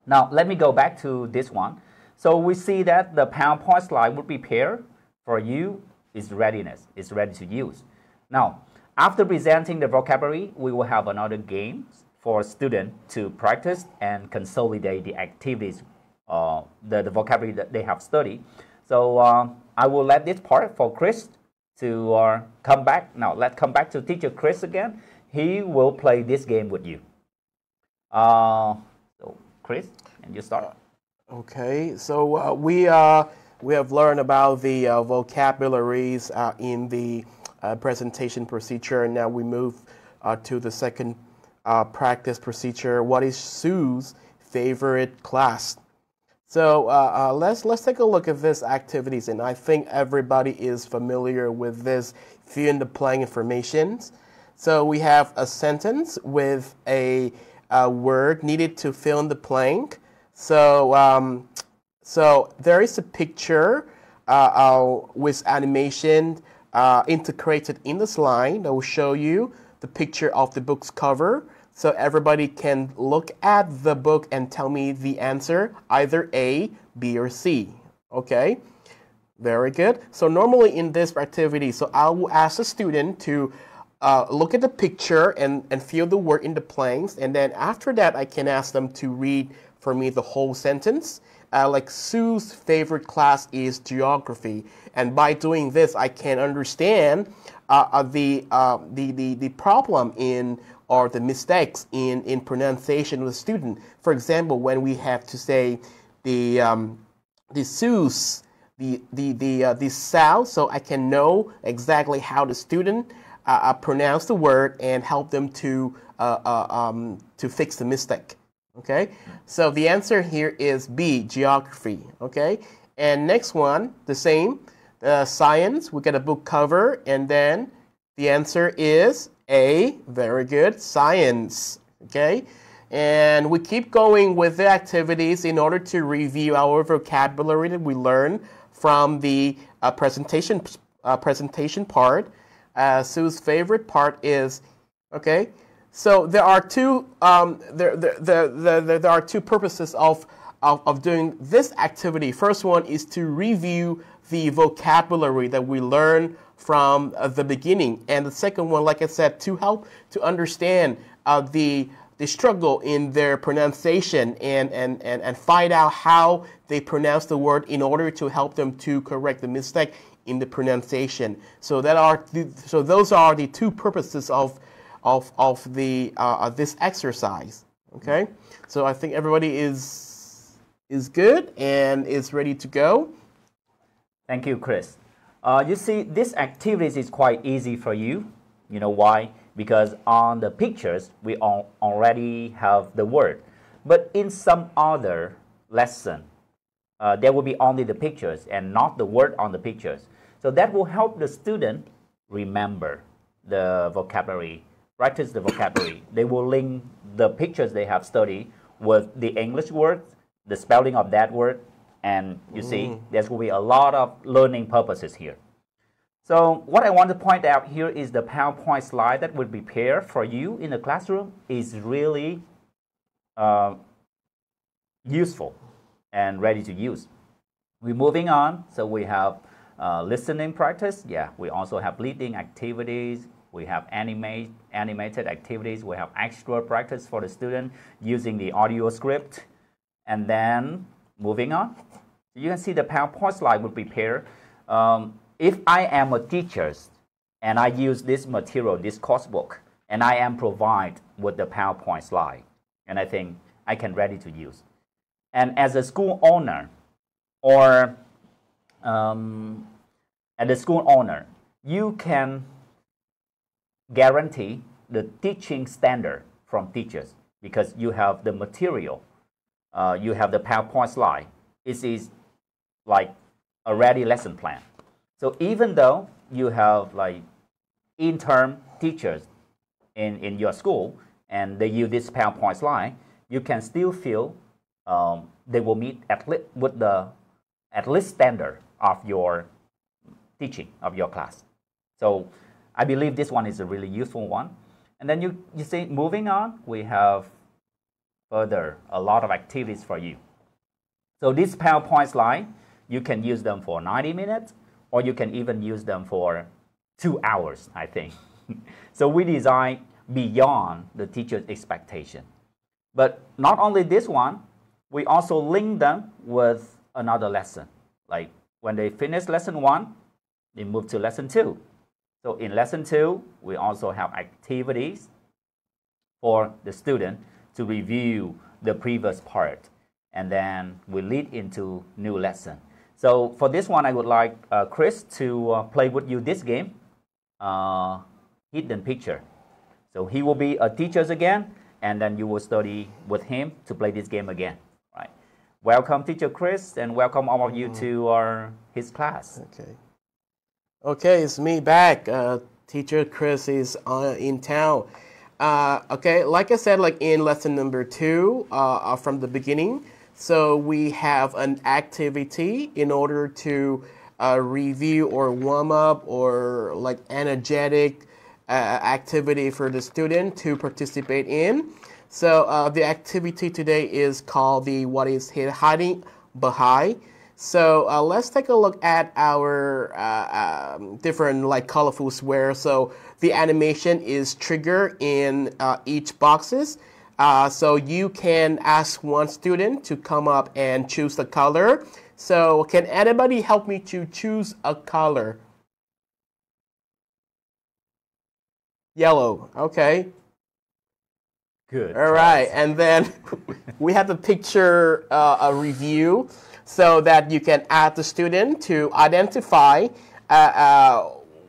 S6: Now let me go back to this one. So we see that the PowerPoint slide would prepare for you is readiness. It's ready to use. Now, after presenting the vocabulary, we will have another game for students to practice and consolidate the activities, the vocabulary that they have studied. So I will let this part for Chris to come back. Now, let's come back to teacher Chris again. He will play this game with you. So Chris, can you start?
S4: Okay, so we have learned about the vocabularies in the presentation procedure, and now we move to the second practice procedure. What is Sue's favorite class? So let's take a look at these activities, and I think everybody is familiar with this fill in the blank information. So we have a sentence with a word needed to fill in the blank. So so there is a picture with animation integrated in the slide that will show you the picture of the book's cover. So everybody can look at the book and tell me the answer, either A, B, or C. Okay, very good. So normally in this activity, so I will ask the student to look at the picture and fill the word in the blanks, and then after that I can ask them to read for me the whole sentence. Like Sue's favorite class is geography, and by doing this I can understand the problem in or the mistakes in pronunciation of the student. For example, when we have to say the Sue's, the sound, so I can know exactly how the student pronounce the word and help them to fix the mistake. Okay, so the answer here is B, geography. Okay, and next one, the same, science. We get a book cover, and then the answer is A, very good, science. Okay, and we keep going with the activities in order to review our vocabulary that we learned from the presentation part. Sue's favorite part is, okay. So there are two there are two purposes of doing this activity. First one is to review the vocabulary that we learned from the beginning, and the second one, like I said, to help to understand the struggle in their pronunciation and find out how they pronounce the word in order to help them to correct the mistake in the pronunciation. So those are the two purposes of this exercise. Okay, so I think everybody is good and is ready to go.
S6: Thank you, Chris. You see, this activity is quite easy for you. You know why? Because on the pictures we already have the word, but in some other lesson there will be only the pictures and not the word on the pictures. So that will help the student remember the vocabulary. Practice the vocabulary. They will link the pictures they have studied with the English words, the spelling of that word, and you see, there's going to be a lot of learning purposes here. So what I want to point out here is the PowerPoint slide that we prepare for you in the classroom is really useful and ready to use. We're moving on, so we have listening practice, yeah, we also have leading activities, we have animated activities, we have extra practice for the student using the audio script. And then moving on, you can see the PowerPoint slide would prepare. If I am a teacher and I use this material, this course book, and I am provided with the PowerPoint slide, and I think I can ready to use. And as a school owner, or as a school owner, you can guarantee the teaching standard from teachers because you have the material, you have the PowerPoint slide. It is like a ready lesson plan. So even though you have like intern teachers in your school and they use this PowerPoint slide, you can still feel they will meet at least standard of your teaching of your class. So I believe this one is a really useful one. And then you see, moving on, we have further a lot of activities for you. So this PowerPoint slide, you can use them for 90 minutes, or you can even use them for 2 hours, I think. So we design beyond the teacher's expectation. But not only this one, we also link them with another lesson. Like when they finish lesson 1, they move to lesson 2. So in lesson 2, we also have activities for the student to review the previous part. And then we lead into new lesson. So for this one, I would like Chris to play with you this game, Hidden Picture. So he will be a teacher again, and then you will study with him to play this game again. Right? Welcome, Teacher Chris, and welcome all of you to his class.
S4: Okay. Okay, it's me back. Teacher Chris is in town. Okay, like I said, like in lesson number 2 from the beginning, so we have an activity in order to review or warm up or like energetic activity for the student to participate in. So the activity today is called the What is Hiding Behind. So let's take a look at our different like colorful squares. So the animation is triggered in each boxes. So you can ask one student to come up and choose the color. So can anybody help me to choose a color? Yellow. Okay.
S6: Good.
S4: All right. And then we have the picture a review so that you can ask the student to identify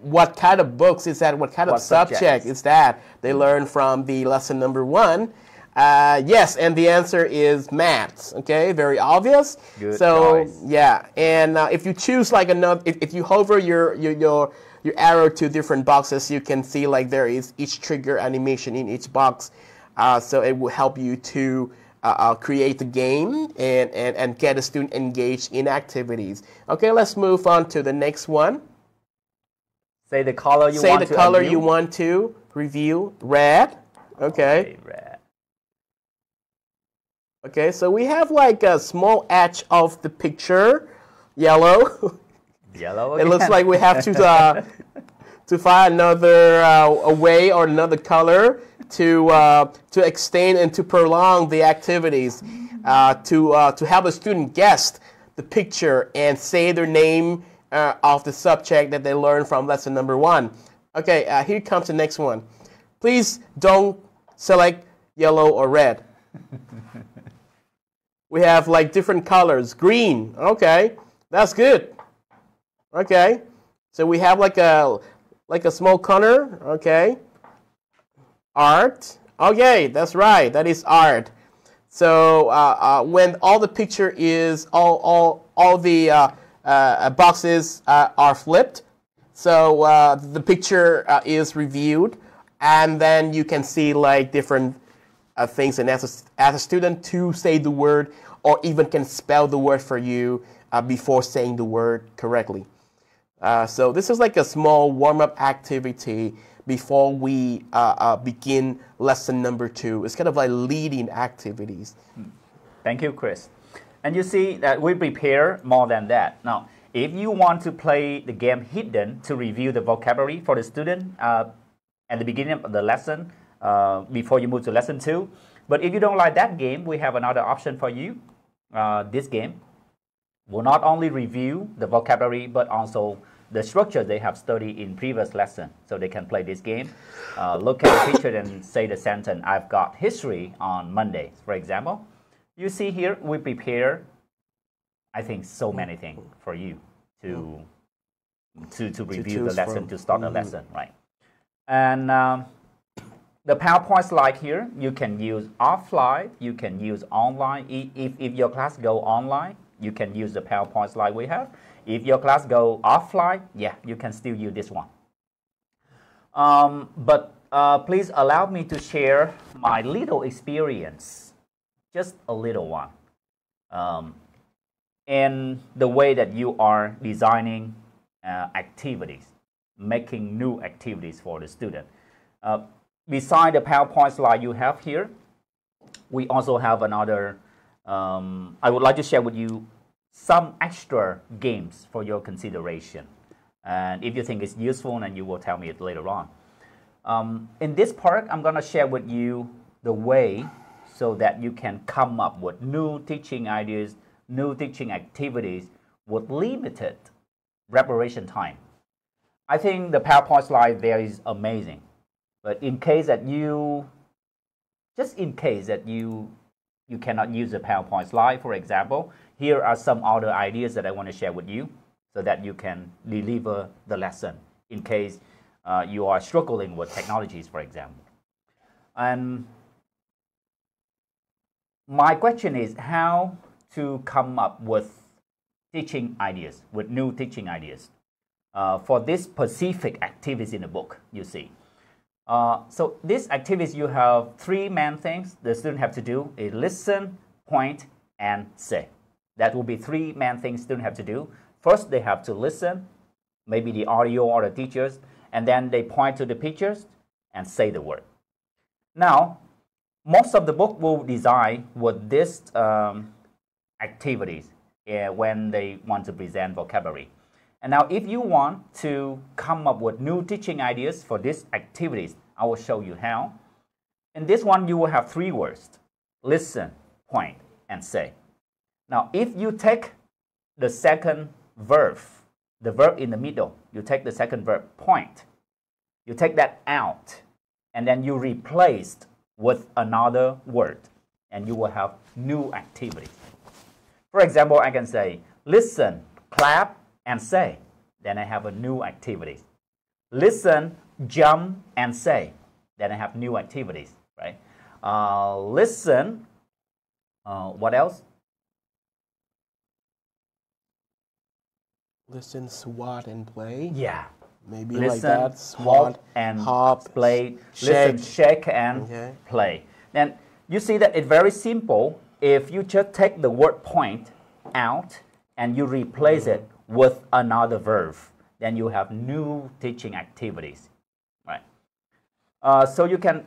S4: what kind of books is that, what kind of subject is that they learned from the lesson number 1. Yes, and the answer is maths. Okay, very obvious.
S6: Good
S4: so
S6: choice.
S4: Yeah, and if you choose like another, if you hover your arrow to different boxes, you can see like there is each trigger animation in each box. So it will help you to create the game and get a student engaged in activities. Okay, let's move on to the next one.
S6: Say the color you want to
S4: Say the color
S6: review.
S4: you want to review. Red. Okay.
S6: Red.
S4: Okay, so we have like a small edge of the picture. Yellow.
S6: Yellow
S4: It
S6: again.
S4: looks like we have to find another a way or another color to extend and to prolong the activities, to help the student guess the picture and say their name of the subject that they learned from lesson number 1. Okay, here comes the next one. Please don't select yellow or red. We have like different colors. Green. Okay, that's good. Okay, so we have like a small corner. Okay. Art. Okay, that's right. That is art. So when all the picture is all the boxes are flipped, so the picture is reviewed, and then you can see like different things. And as a student, to say the word or even can spell the word for you before saying the word correctly. So this is like a small warm-up activity before we begin lesson number 2. It's kind of like leading activities.
S6: Thank you, Chris. And you see that we prepare more than that. Now, If you want to play the game hidden to review the vocabulary for the student at the beginning of the lesson, before you move to lesson 2. But if you don't like that game, we have another option for you. This game will not only review the vocabulary, but also the structure they have studied in previous lesson. So they can play this game, look at the picture and say the sentence, I've got history on Monday, for example. You see here, we prepare, I think, so many things for you to review the lesson, to start a lesson, right? And the PowerPoint slide here, you can use offline, you can use online. If your class go online, you can use the PowerPoint slide we have. If your class go offline, yeah, you can still use this one. But please allow me to share my little experience, just a little one, in the way that you are designing activities, making new activities for the student. Beside the PowerPoint slide you have here, we also have another, I would like to share with you some extra games for your consideration. And if you think it's useful, then you will tell me it later on. In this part, I'm going to share with you the way so that you can come up with new teaching ideas, new teaching activities with limited preparation time. I think the PowerPoint slide there is amazing. But in case that you, just in case that you cannot use the PowerPoint slide, for example, here are some other ideas that I want to share with you so that you can deliver the lesson in case you are struggling with technologies, for example. And my question is how to come up with teaching ideas, with new teaching ideas for this specific activities in the book, you see. So these activities, you have 3 main things the student have to do is listen, point, and say. That will be 3 main things students have to do. First, they have to listen, maybe the audio or the teachers, and then they point to the pictures and say the word. Now, most of the book will design with these activities when they want to present vocabulary. And now, if you want to come up with new teaching ideas for these activities, I will show you how. In this one, you will have 3 words: listen, point, and say. Now, if you take the second verb, the verb in the middle, you take the second verb, point, you take that out, and then you replace with another word, and you will have new activities. For example, I can say, listen, clap, and say. Then I have a new activity. Listen, jump, and say. Then I have new activities, right? Listen, what else?
S4: Listen, swat, and play.
S6: Yeah.
S4: Maybe
S6: listen,
S4: like that. Swat,
S6: and
S4: hop,
S6: play.
S4: shake.
S6: Listen, shake, and play. Then you see that it's very simple. If you just take the word point out and you replace it with another verb, then you have new teaching activities, right? So you can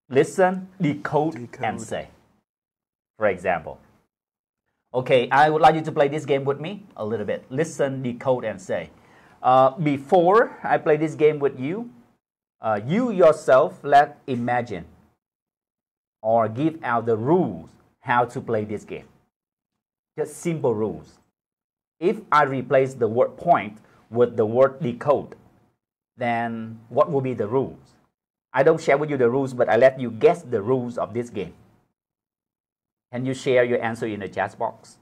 S6: listen, decode, and say, for example. Okay, I would like you to play this game with me a little bit. Listen, decode, and say. Before I play this game with you, you yourself let's imagine or give out the rules how to play this game. Just simple rules. If I replace the word point with the word decode, then what will be the rules? I don't share with you the rules, but I let you guess the rules of this game. Can you share your answer in the chat box?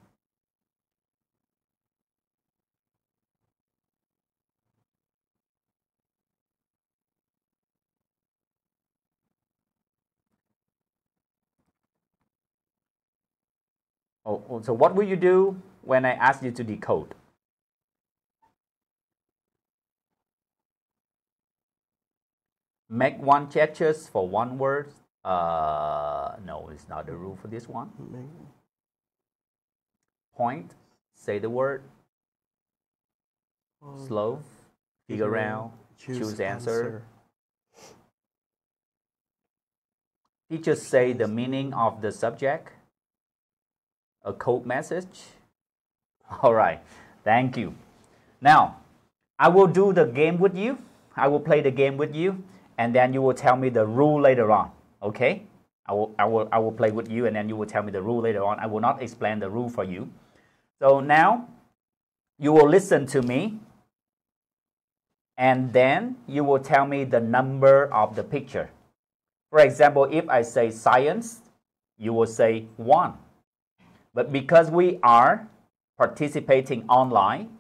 S6: So what will you do when I ask you to decode? Make 1 gestures for 1 word. No, it's not the rule for this one. Point, say the word. Slow, figure out, choose answer. Teachers say the meaning of the subject. A code message. All right, thank you. Now, I will do the game with you. I will play the game with you, and then you will tell me the rule later on. Okay? I will play with you, and then you will tell me the rule later on. I will not explain the rule for you. So now, you will listen to me, and then you will tell me the number of the picture. For example, if I say science, you will say 1. But because we are participating online,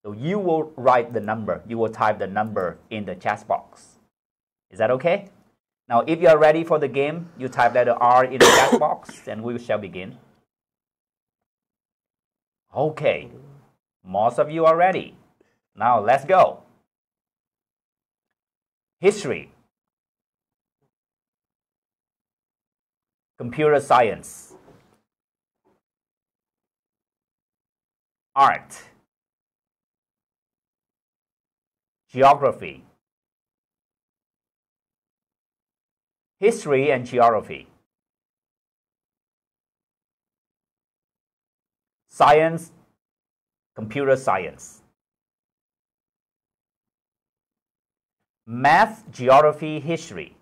S6: so you will write the number. You will type the number in the chat box. Is that okay? Now, if you are ready for the game, you type letter R in the chat box, and we shall begin. Okay. Most of you are ready. Now, let's go. History. Computer science. Art. Geography. History and geography. Science, computer science. Math, geography, history.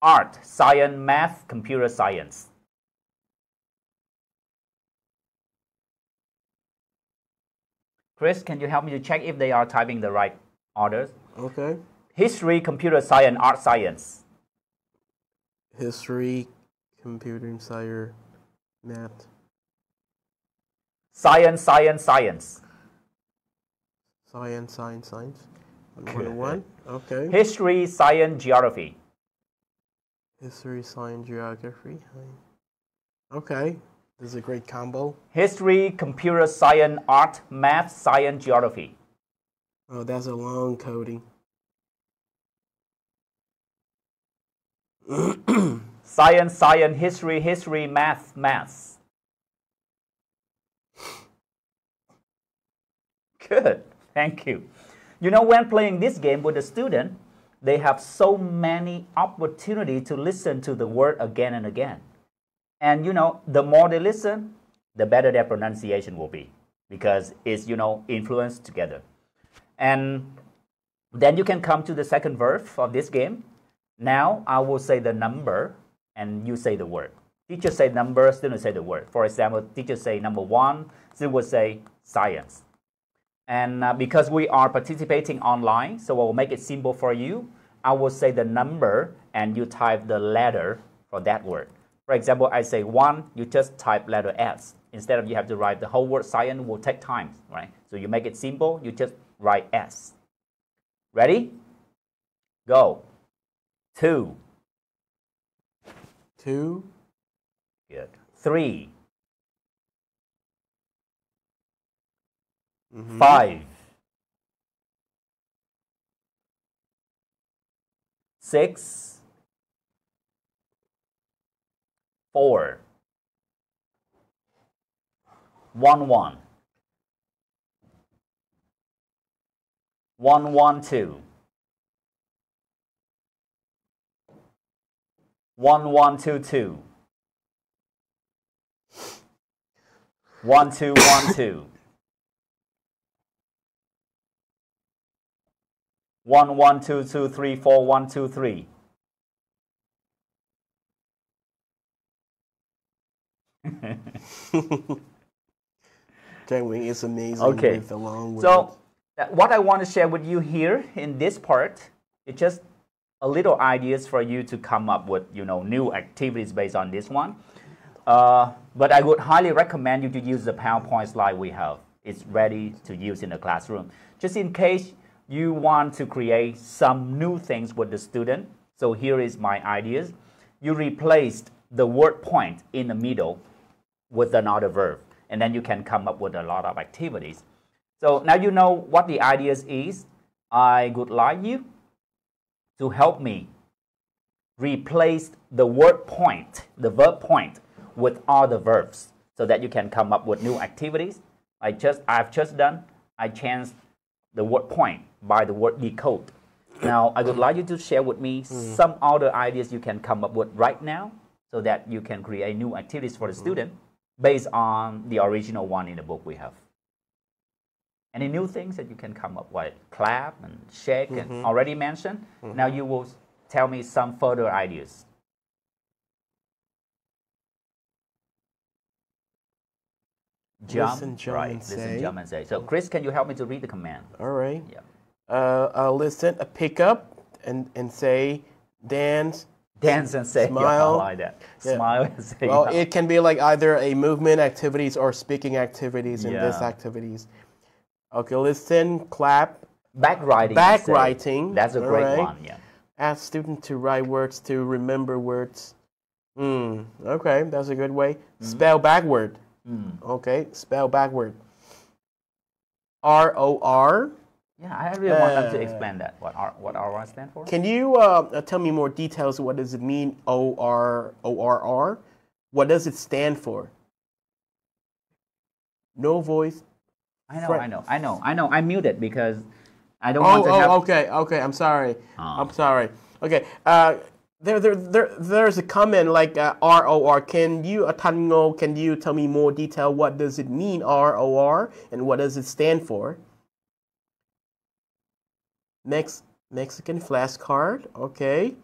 S6: Art, science, math, computer science. Chris, can you help me to check if they are typing the right orders?
S4: Okay.
S6: History, computer science, art science.
S4: History, computer science, math.
S6: Science, science, science.
S4: Science. 101. Okay.
S6: History, science, geography.
S4: History, science, geography. Okay. This is a great combo.
S6: History, computer science, art, math, science, geography.
S4: Oh, that's a long coding.
S6: Science, science, history, history, math, maths. Good, thank you. You know, when playing this game with the student, they have so many opportunities to listen to the word again and again. And you know, the more they listen, the better their pronunciation will be, because it's, you know, influenced together. And then you can come to the second verse of this game. Now I will say the number and you say the word. Teacher say number, student say the word. For example, teacher say number 1, student will say science. And because we are participating online, so I will make it simple for you. I will say the number and you type the letter for that word. For example, I say 1, you just type letter S. Instead of you have to write the whole word science, will take time, right? So you make it simple, you just write S. Ready? Go. 2.
S4: 2.
S6: Good. 3. 5. 6. 4. 1 1. 1 1 2. 1 1 2 2. 1 2 1 2. 1 1 2 2 3 4 1 2 3.
S4: Wing is amazing.
S6: Okay,
S4: with the long words.
S6: so what I want to share with you here in this part is just a little ideas for you to come up with, you know, new activities based on this one. But I would highly recommend you to use the PowerPoint slide we have. It's ready to use in the classroom. Just in case you want to create some new things with the student. So here is my ideas. You replaced the word point in the middle with another verb. And then you can come up with a lot of activities. So now you know what the ideas is. I would like you to help me replace the word point, the verb point, with other verbs so that you can come up with new activities. I've just done, I changed the word point by the word decode. Now, I would like you to share with me some other ideas you can come up with right now so that you can create new activities for the student. based on the original one in the book we have? Any new things that you can come up with? Clap and shake and already mentioned. Now you will tell me some further ideas. Jump,
S4: Listen, jump,
S6: right.
S4: and
S6: Listen,
S4: say.
S6: jump, and say. So, Chris, can you help me to read the command?
S4: All right.
S6: Yeah.
S4: Listen, pick up and say, dance.
S6: Dance and say.
S4: Smile.
S6: Yeah, I like that.
S4: Yeah.
S6: Smile and say.
S4: Well,
S6: yeah.
S4: it can be like either a movement activities or speaking activities in this activities. Okay, listen, clap.
S6: Backwriting.
S4: Backwriting.
S6: That's a great one. Yeah.
S4: Ask student to write words to remember words. Okay, that's a good way. Spell backward. Okay, spell backward. ROR.
S6: Yeah, I really want them to explain that. What ROR stand for?
S4: Can you tell me more details? What does it mean? ORR. What does it stand for? No voice.
S6: I know. I muted because I don't want to have...
S4: Okay. I'm sorry. Okay. There's a comment like ROR. Can you tell me more detail? What does it mean, ROR, and what does it stand for? Mexican flashcard. Okay.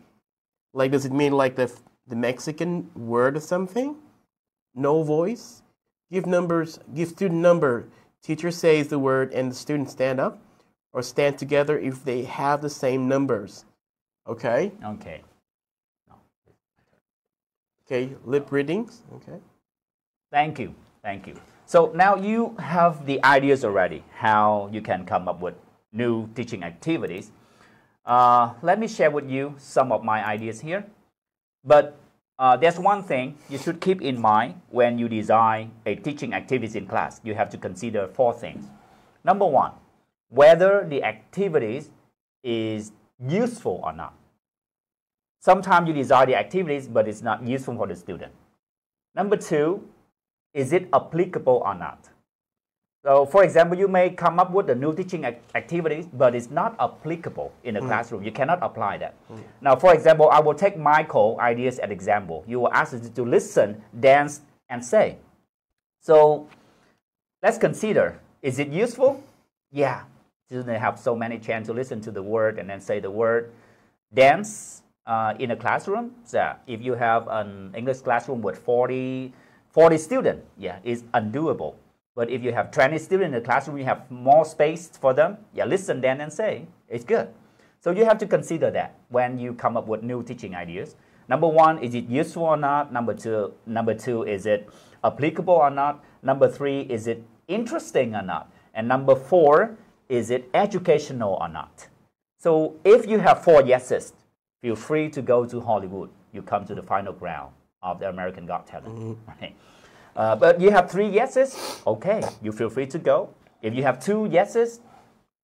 S4: Like, does it mean like the Mexican word or something? No voice. Give student number. Teacher says the word and the student stand up or stand together if they have the same numbers. Okay?
S6: Okay.
S4: Okay, lip readings. Okay.
S6: Thank you. So now you have the ideas already, how you can come up with new teaching activities. Let me share with you some of my ideas here. But there's one thing you should keep in mind when you design a teaching activities in class. You have to consider 4 things. Number 1, whether the activities is useful or not. Sometimes you design the activities, but it's not useful for the student. Number 2, is it applicable or not? So, for example, you may come up with a new teaching activities, but it's not applicable in the classroom. You cannot apply that. Now, for example, I will take Michael's ideas as example. You will ask us to listen, dance, and say. So, let's consider, is it useful? Yeah. Students have so many chances to listen to the word and then say the word. Dance in a classroom. So, if you have an English classroom with 40 students, yeah, it's undoable. But if you have 20 students in the classroom, you have more space for them. Yeah, listen then and say. It's good. So you have to consider that when you come up with new teaching ideas. Number 1, is it useful or not? Number two, is it applicable or not? Number 3, is it interesting or not? And number 4, is it educational or not? So if you have 4 yeses, feel free to go to Hollywood. You come to the final round of the American Got Talent. Right? But you have 3 yeses, okay, you feel free to go. If you have 2 yeses,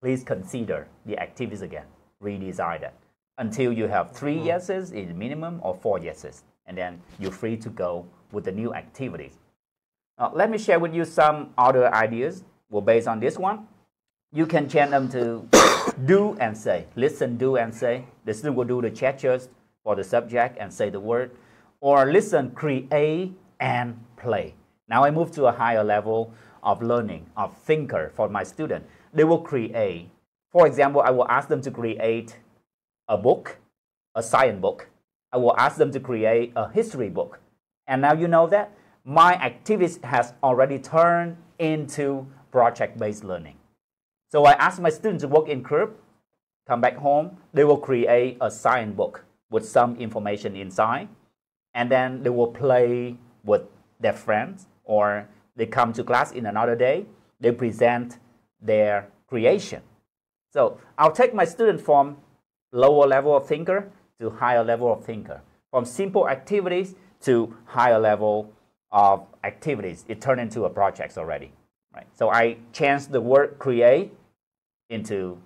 S6: please consider the activities again, redesign that. Until you have 3 yeses is minimum or 4 yeses, and then you're free to go with the new activities. Let me share with you some other ideas. Well, based on this one, you can change them to do and say. Listen, do, and say. The student will do the gestures for the subject and say the word. Or listen, create, and play. Now I move to a higher level of learning, of thinker for my student. They will create. For example, I will ask them to create a book, a science book. I will ask them to create a history book. And now you know that my activities has already turned into project-based learning. So I ask my students to work in group, come back home, they will create a science book with some information inside, and then they will play with their friends, or they come to class in another day, they present their creation. So I'll take my student from lower level of thinker to higher level of thinker. From simple activities to higher level of activities. It turned into a project already. Right? So I changed the word create into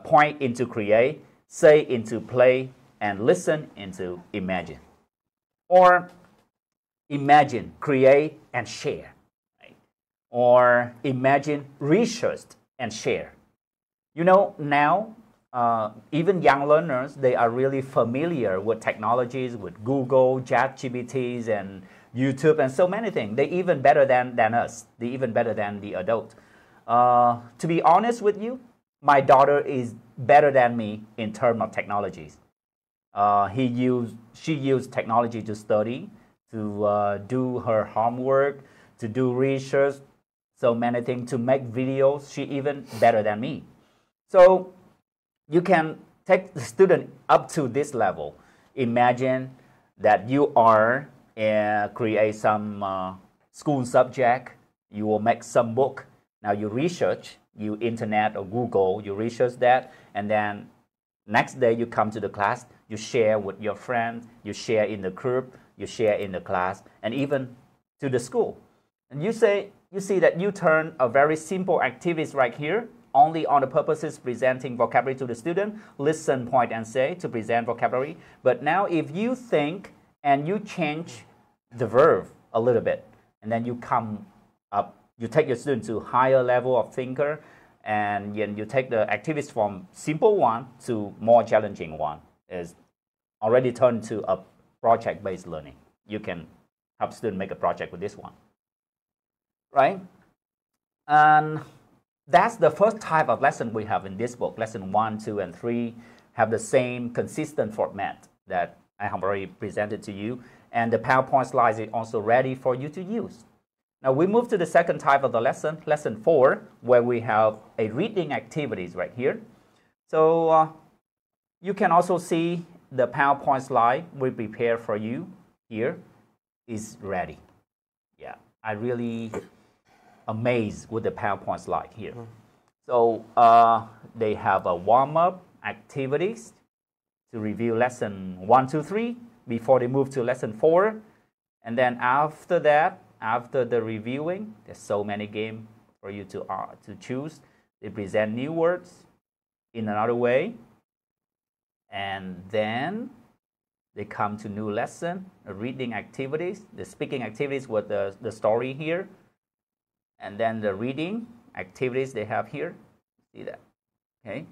S6: point into create, say into play, and listen into imagine. Or imagine, create, and share. Right? Or imagine, research, and share. You know, now, even young learners, they are really familiar with technologies, with Google, ChatGPTs, and YouTube, and so many things. They're even better than us. They're even better than the adult. To be honest with you, my daughter is better than me in terms of technologies. She used technology to study, to do her homework, to do research, so many things, to make videos. She even better than me. So you can take the student up to this level. Imagine that you are create some school subject. You will make some book. Now you research, you internet or Google, you research that, and then next day you come to the class, you share with your friends, you share in the group, you share in the class, and even to the school. And you see that you turn a very simple activities right here, only on the purposes presenting vocabulary to the student, listen, point, and say to present vocabulary. But now if you think and you change the verb a little bit, and then you come up, you take your student to higher level of thinker, and you take the activities from simple one to more challenging one, is already turned to a project-based learning. You can help students make a project with this one, right? And that's the first type of lesson we have in this book. Lesson 1, 2, and 3 have the same consistent format that I have already presented to you. And the PowerPoint slides is also ready for you to use. Now we move to the second type of the lesson, lesson 4, where we have a reading activities right here. So you can also see the PowerPoint slide we prepare for you here is ready. Yeah, I really amazed with the PowerPoint slide here. So they have a warm-up activities to review lesson 1, 2, 3 before they move to lesson 4. And then after that, after the reviewing, there's so many games for you to choose. They present new words in another way. And then they come to new lesson, the reading activities, the speaking activities with the story here. And then the reading activities they have here. See that? Okay.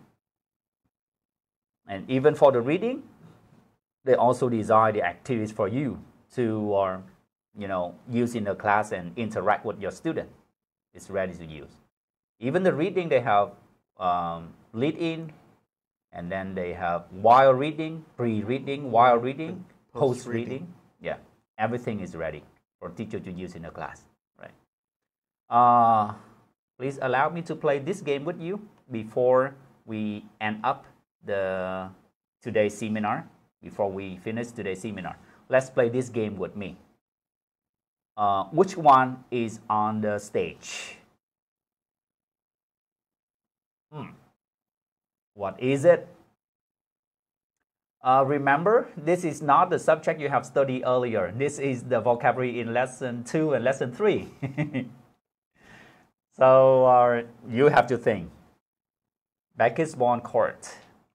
S6: And even for the reading, they also design the activities for you to use in the class and interact with your student. It's ready to use. Even the reading, they have lead in, and then they have while reading, pre-reading, while reading, post-reading. Yeah, everything is ready for teacher to use in the class. Right. Please allow me to play this game with you before we end up today's seminar. Before we finish today's seminar, let's play this game with me. Which one is on the stage? What is it? Remember, this is not the subject you have studied earlier. This is the vocabulary in lesson 2 and lesson 3. So you have to think. Basketball court,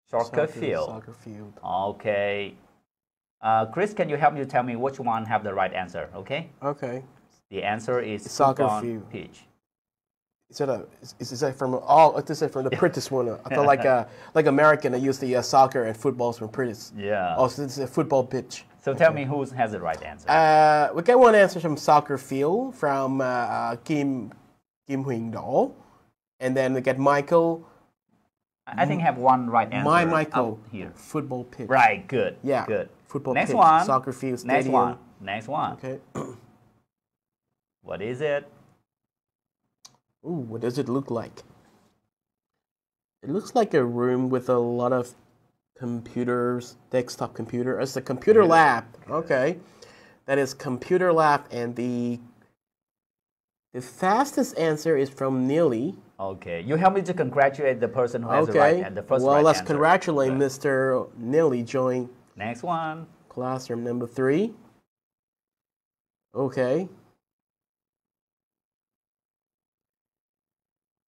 S6: soccer field. Okay. Chris, can you help me tell me which one have the right answer? Okay.
S4: Okay.
S6: The answer is
S4: soccer field
S6: pitch.
S4: Is that from from the British one? I thought like American, they use the soccer and footballs from British.
S6: Yeah.
S4: Oh, so it's a football pitch.
S6: So tell me who has the right answer.
S4: We get one answer from soccer field from Kim Huỳnh Do, and then we get Michael.
S6: I think I have one right answer.
S4: Michael
S6: here.
S4: Football pitch.
S6: Right. Good.
S4: Yeah.
S6: Good.
S4: Football
S6: Next
S4: pitch.
S6: one.
S4: Soccer field. Stadium.
S6: Next one.
S4: Okay.
S6: What is it?
S4: Ooh, what does it look like? It looks like a room with a lot of computers, desktop computer. It's a computer lab. Okay. That is computer lab, and the fastest answer is from Neely.
S6: Okay. You help me to congratulate the person who has the right and the first right
S4: well, let's
S6: answer.
S4: congratulate Mr. Neely join
S6: Next one.
S4: classroom number 3. Okay.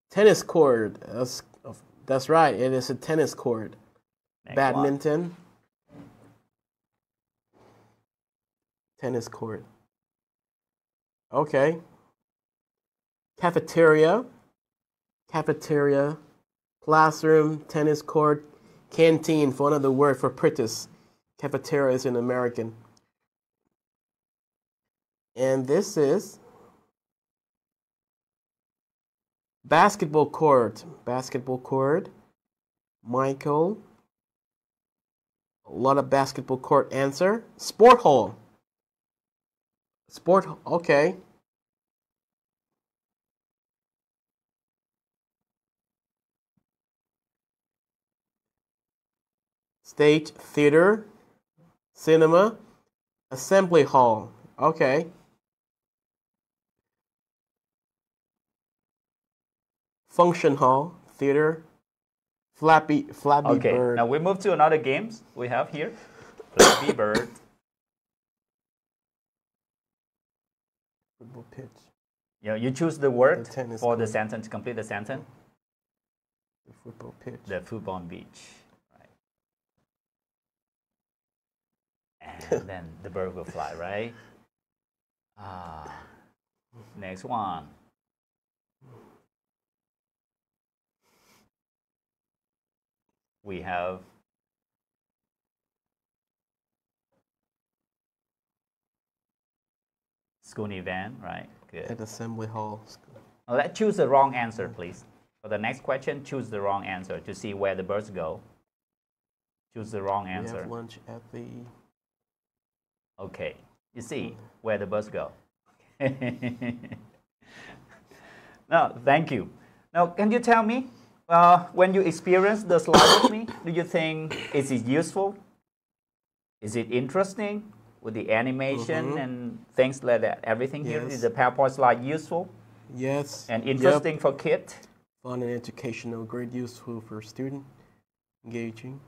S4: Tennis court. That's right. It is a tennis court.
S6: Next
S4: Badminton.
S6: one.
S4: Tennis court. Okay. Cafeteria. Cafeteria. Classroom. Tennis court. Canteen, for another word for British. Cafeteria is in American. And this is basketball court. Basketball court. Michael. A lot of basketball court answer. Sport hall. Sport, okay. Stage, theater, cinema, assembly hall. Okay. Function hall, theater, Flappy
S6: Okay,
S4: Bird.
S6: now we move to another games we have here. Flappy Bird.
S4: Football pitch.
S6: Yeah, you choose the word
S4: The
S6: for the
S4: court.
S6: sentence, complete the sentence.
S4: The football pitch.
S6: The football beach. Right. And then the bird will fly, right? Next one. We have school event, right? Good.
S4: At assembly hall.
S6: Now let's choose the wrong answer, please. For the next question, choose the wrong answer to see where the birds go. Choose the wrong
S4: We
S6: answer.
S4: have lunch at the...
S6: Okay, you see where the birds go. No, thank you. Now, can you tell me, when you experience the slide with me, do you think is it useful? Is it interesting with the animation and things like that? Everything here,
S4: Yes.
S6: is the PowerPoint slide useful
S4: Yes.
S6: and interesting for kids?
S4: Fun and educational, great useful for student, engaging,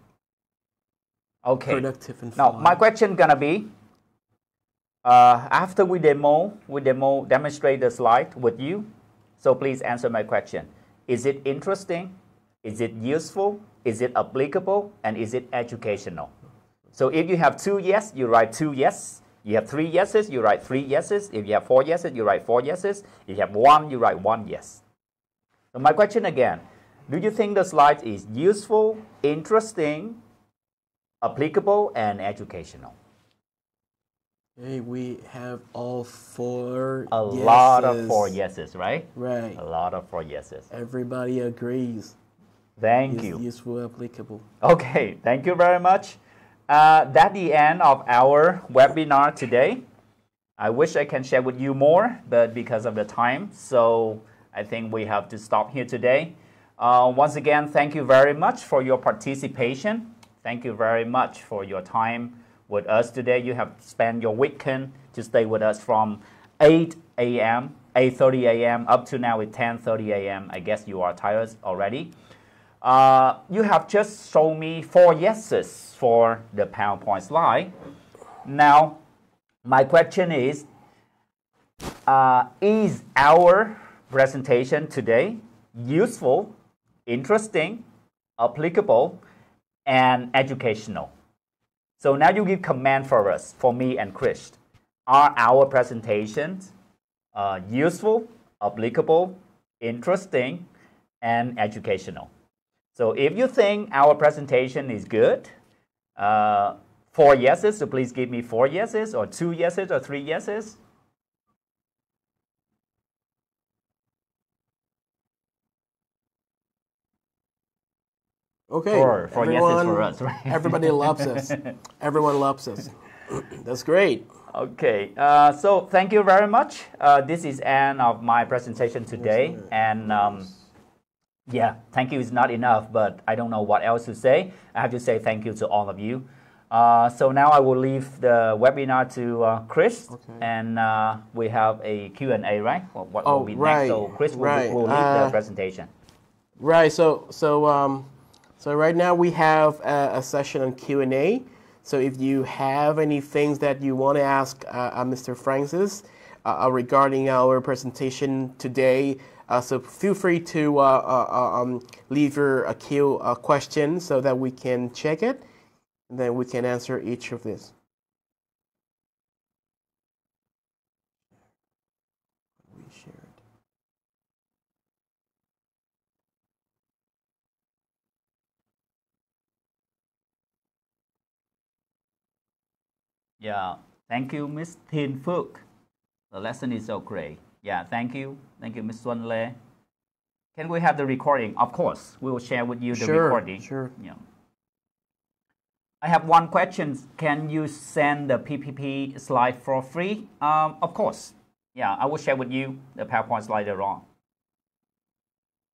S6: Okay.
S4: productive and
S6: Now,
S4: fun.
S6: my question gonna be, after we demonstrate the slide with you. So please answer my question. Is it interesting? Is it useful? Is it applicable? And is it educational? So if you have 2 yes, you write 2 yes. You have 3 yeses, you write 3 yeses. If you have 4 yeses, you write 4 yeses. If you have 1, you write 1 yes. So my question again, do you think the slide is useful, interesting, applicable, and educational?
S4: Hey, we have all 4
S6: A
S4: yeses.
S6: lot of 4 yeses, right?
S4: Right.
S6: A lot of 4 yeses.
S4: Everybody agrees.
S6: Thank
S4: It's
S6: you.
S4: useful, applicable.
S6: Okay, thank you very much. That's the end of our webinar today. I wish I can share with you more, but because of the time, so I think we have to stop here today. Once again, thank you very much for your participation. Thank you very much for your time with us today. You have spent your weekend to stay with us from 8 a.m., 8:30 a.m. up to now at 10:30 a.m. I guess you are tired already. You have just shown me 4 yeses for the PowerPoint slide. Now, my question is our presentation today useful, interesting, applicable, and educational? So now you give command for us, for me and Chris. Are our presentations useful, applicable, interesting, and educational? So if you think our presentation is good, 4 yeses, so please give me 4 yeses, or 2 yeses, or 3 yeses.
S4: Okay.
S6: 4 yeses for us, right?
S4: Everybody loves us. Everyone loves us. That's great.
S6: Okay, so thank you very much. This is end of my presentation today, and yeah, thank you is not enough, but I don't know what else to say. I have to say thank you to all of you. So now I will leave the webinar to Chris, and we have a Q&A, right? What will be next? So Chris will lead the presentation.
S4: Right. So right now we have a session on Q&A. So if you have any things that you want to ask Mr. Francis regarding our presentation today, so feel free to leave your question so that we can check it, and then we can answer each of this. We shared.
S6: Yeah, thank you, Miss Thin Phước. The lesson is so great. Yeah, thank you. Thank you, Ms. Xuân Lê. Can we have the recording? Of course, we will share with you the recording.
S4: Sure.
S6: Yeah. I have one question. Can you send the PPT slide for free? Of course. Yeah, I will share with you the PowerPoint slide later on.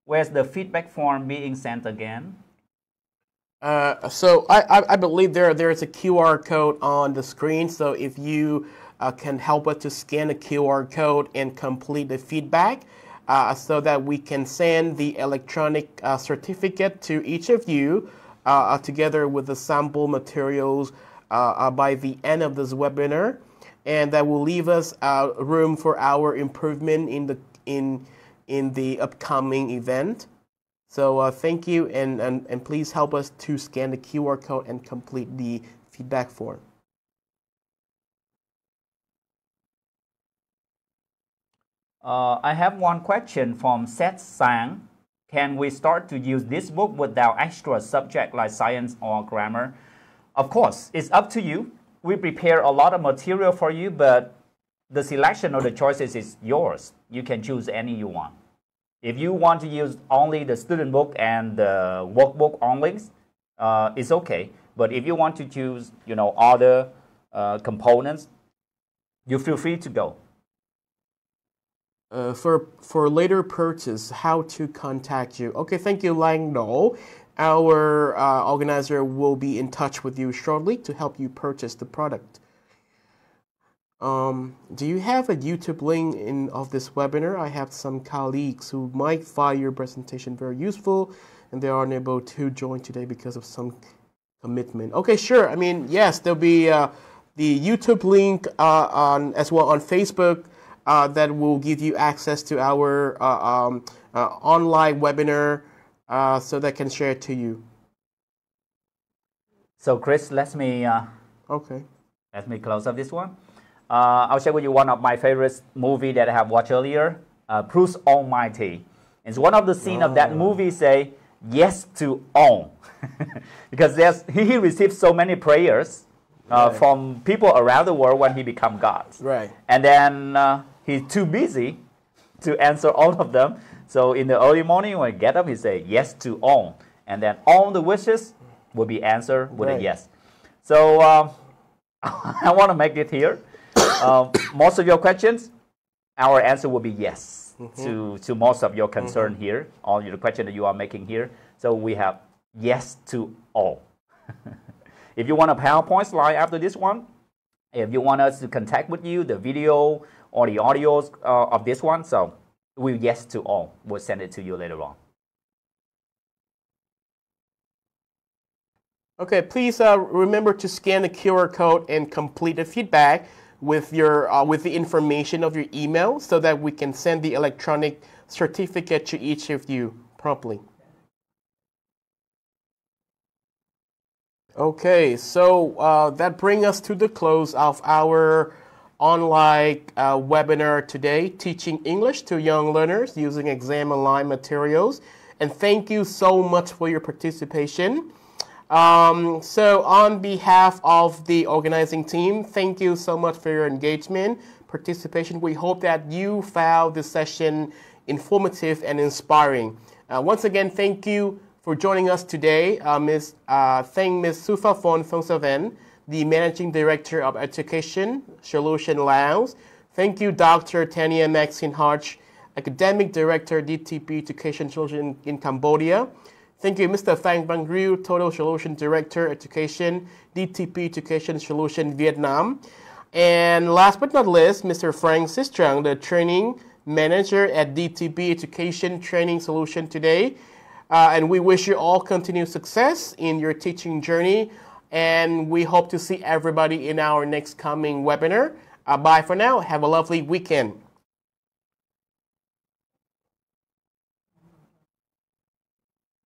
S6: Where's the feedback form being sent again?
S4: So I believe there's a QR code on the screen. So if you can help us to scan the QR code and complete the feedback so that we can send the electronic certificate to each of you together with the sample materials by the end of this webinar. And that will leave us room for our improvement in the upcoming event. So thank you, and please help us to scan the QR code and complete the feedback form.
S6: I have one question from Seth Sang. Can we start to use this book without extra subject like science or grammar? Of course, it's up to you. We prepare a lot of material for you, but the selection of the choices is yours. You can choose any you want. If you want to use only the student book and the workbook only, it's okay. But if you want to choose, other components, you feel free to go.
S4: For later purchase, how to contact you? Okay, thank you, Lang No. Our organizer will be in touch with you shortly to help you purchase the product. Do you have a YouTube link of this webinar? I have some colleagues who might find your presentation very useful, and they are unable to join today because of some commitment. Okay, sure. I mean, yes, there'll be the YouTube link as well on Facebook that will give you access to our online webinar so that can share it to you.
S6: So, Chris, let me close up this one. I'll share with you one of my favorite movie that I have watched earlier, Bruce Almighty. It's one of the scenes of that movie say, yes to all. Because he received so many prayers from people around the world when he became God.
S4: Right.
S6: And then he's too busy to answer all of them. So in the early morning when he get up, he say, yes to all. And then all the wishes will be answered with a yes. So I want to make it here. Most of your questions, our answer will be yes to most of your concern here, all the questions that you are making here. So we have yes to all. If you want a PowerPoint slide after this one, if you want us to contact with you, the video or the audios of this one, so we'll yes to all. We'll send it to you later on.
S4: Okay, please remember to scan the QR code and complete the feedback with the information of your email so that we can send the electronic certificate to each of you promptly. Okay, so that brings us to the close of our online webinar today, Teaching English to Young Learners Using Exam Online Materials. And thank you so much for your participation. So on behalf of the organizing team, thank you so much for your engagement, participation. We hope that you found this session informative and inspiring. Once again, thank you for joining us today. Thank Ms. Suphapon Phongsavan, the Managing Director of Education Solution Laos. Thank you, Dr. Tania Maxine Hodge, Academic Director, DTP Education Solution in Cambodia. Thank you, Mr. Phang Bang Ryu, Total Solution Director, Education, DTP Education Solution, Vietnam. And last but not least, Mr. Frank Sistrang, the Training Manager at DTP Education Training Solution today. And we wish you all continued success in your teaching journey. And we hope to see everybody in our next coming webinar. Bye for now. Have a lovely weekend.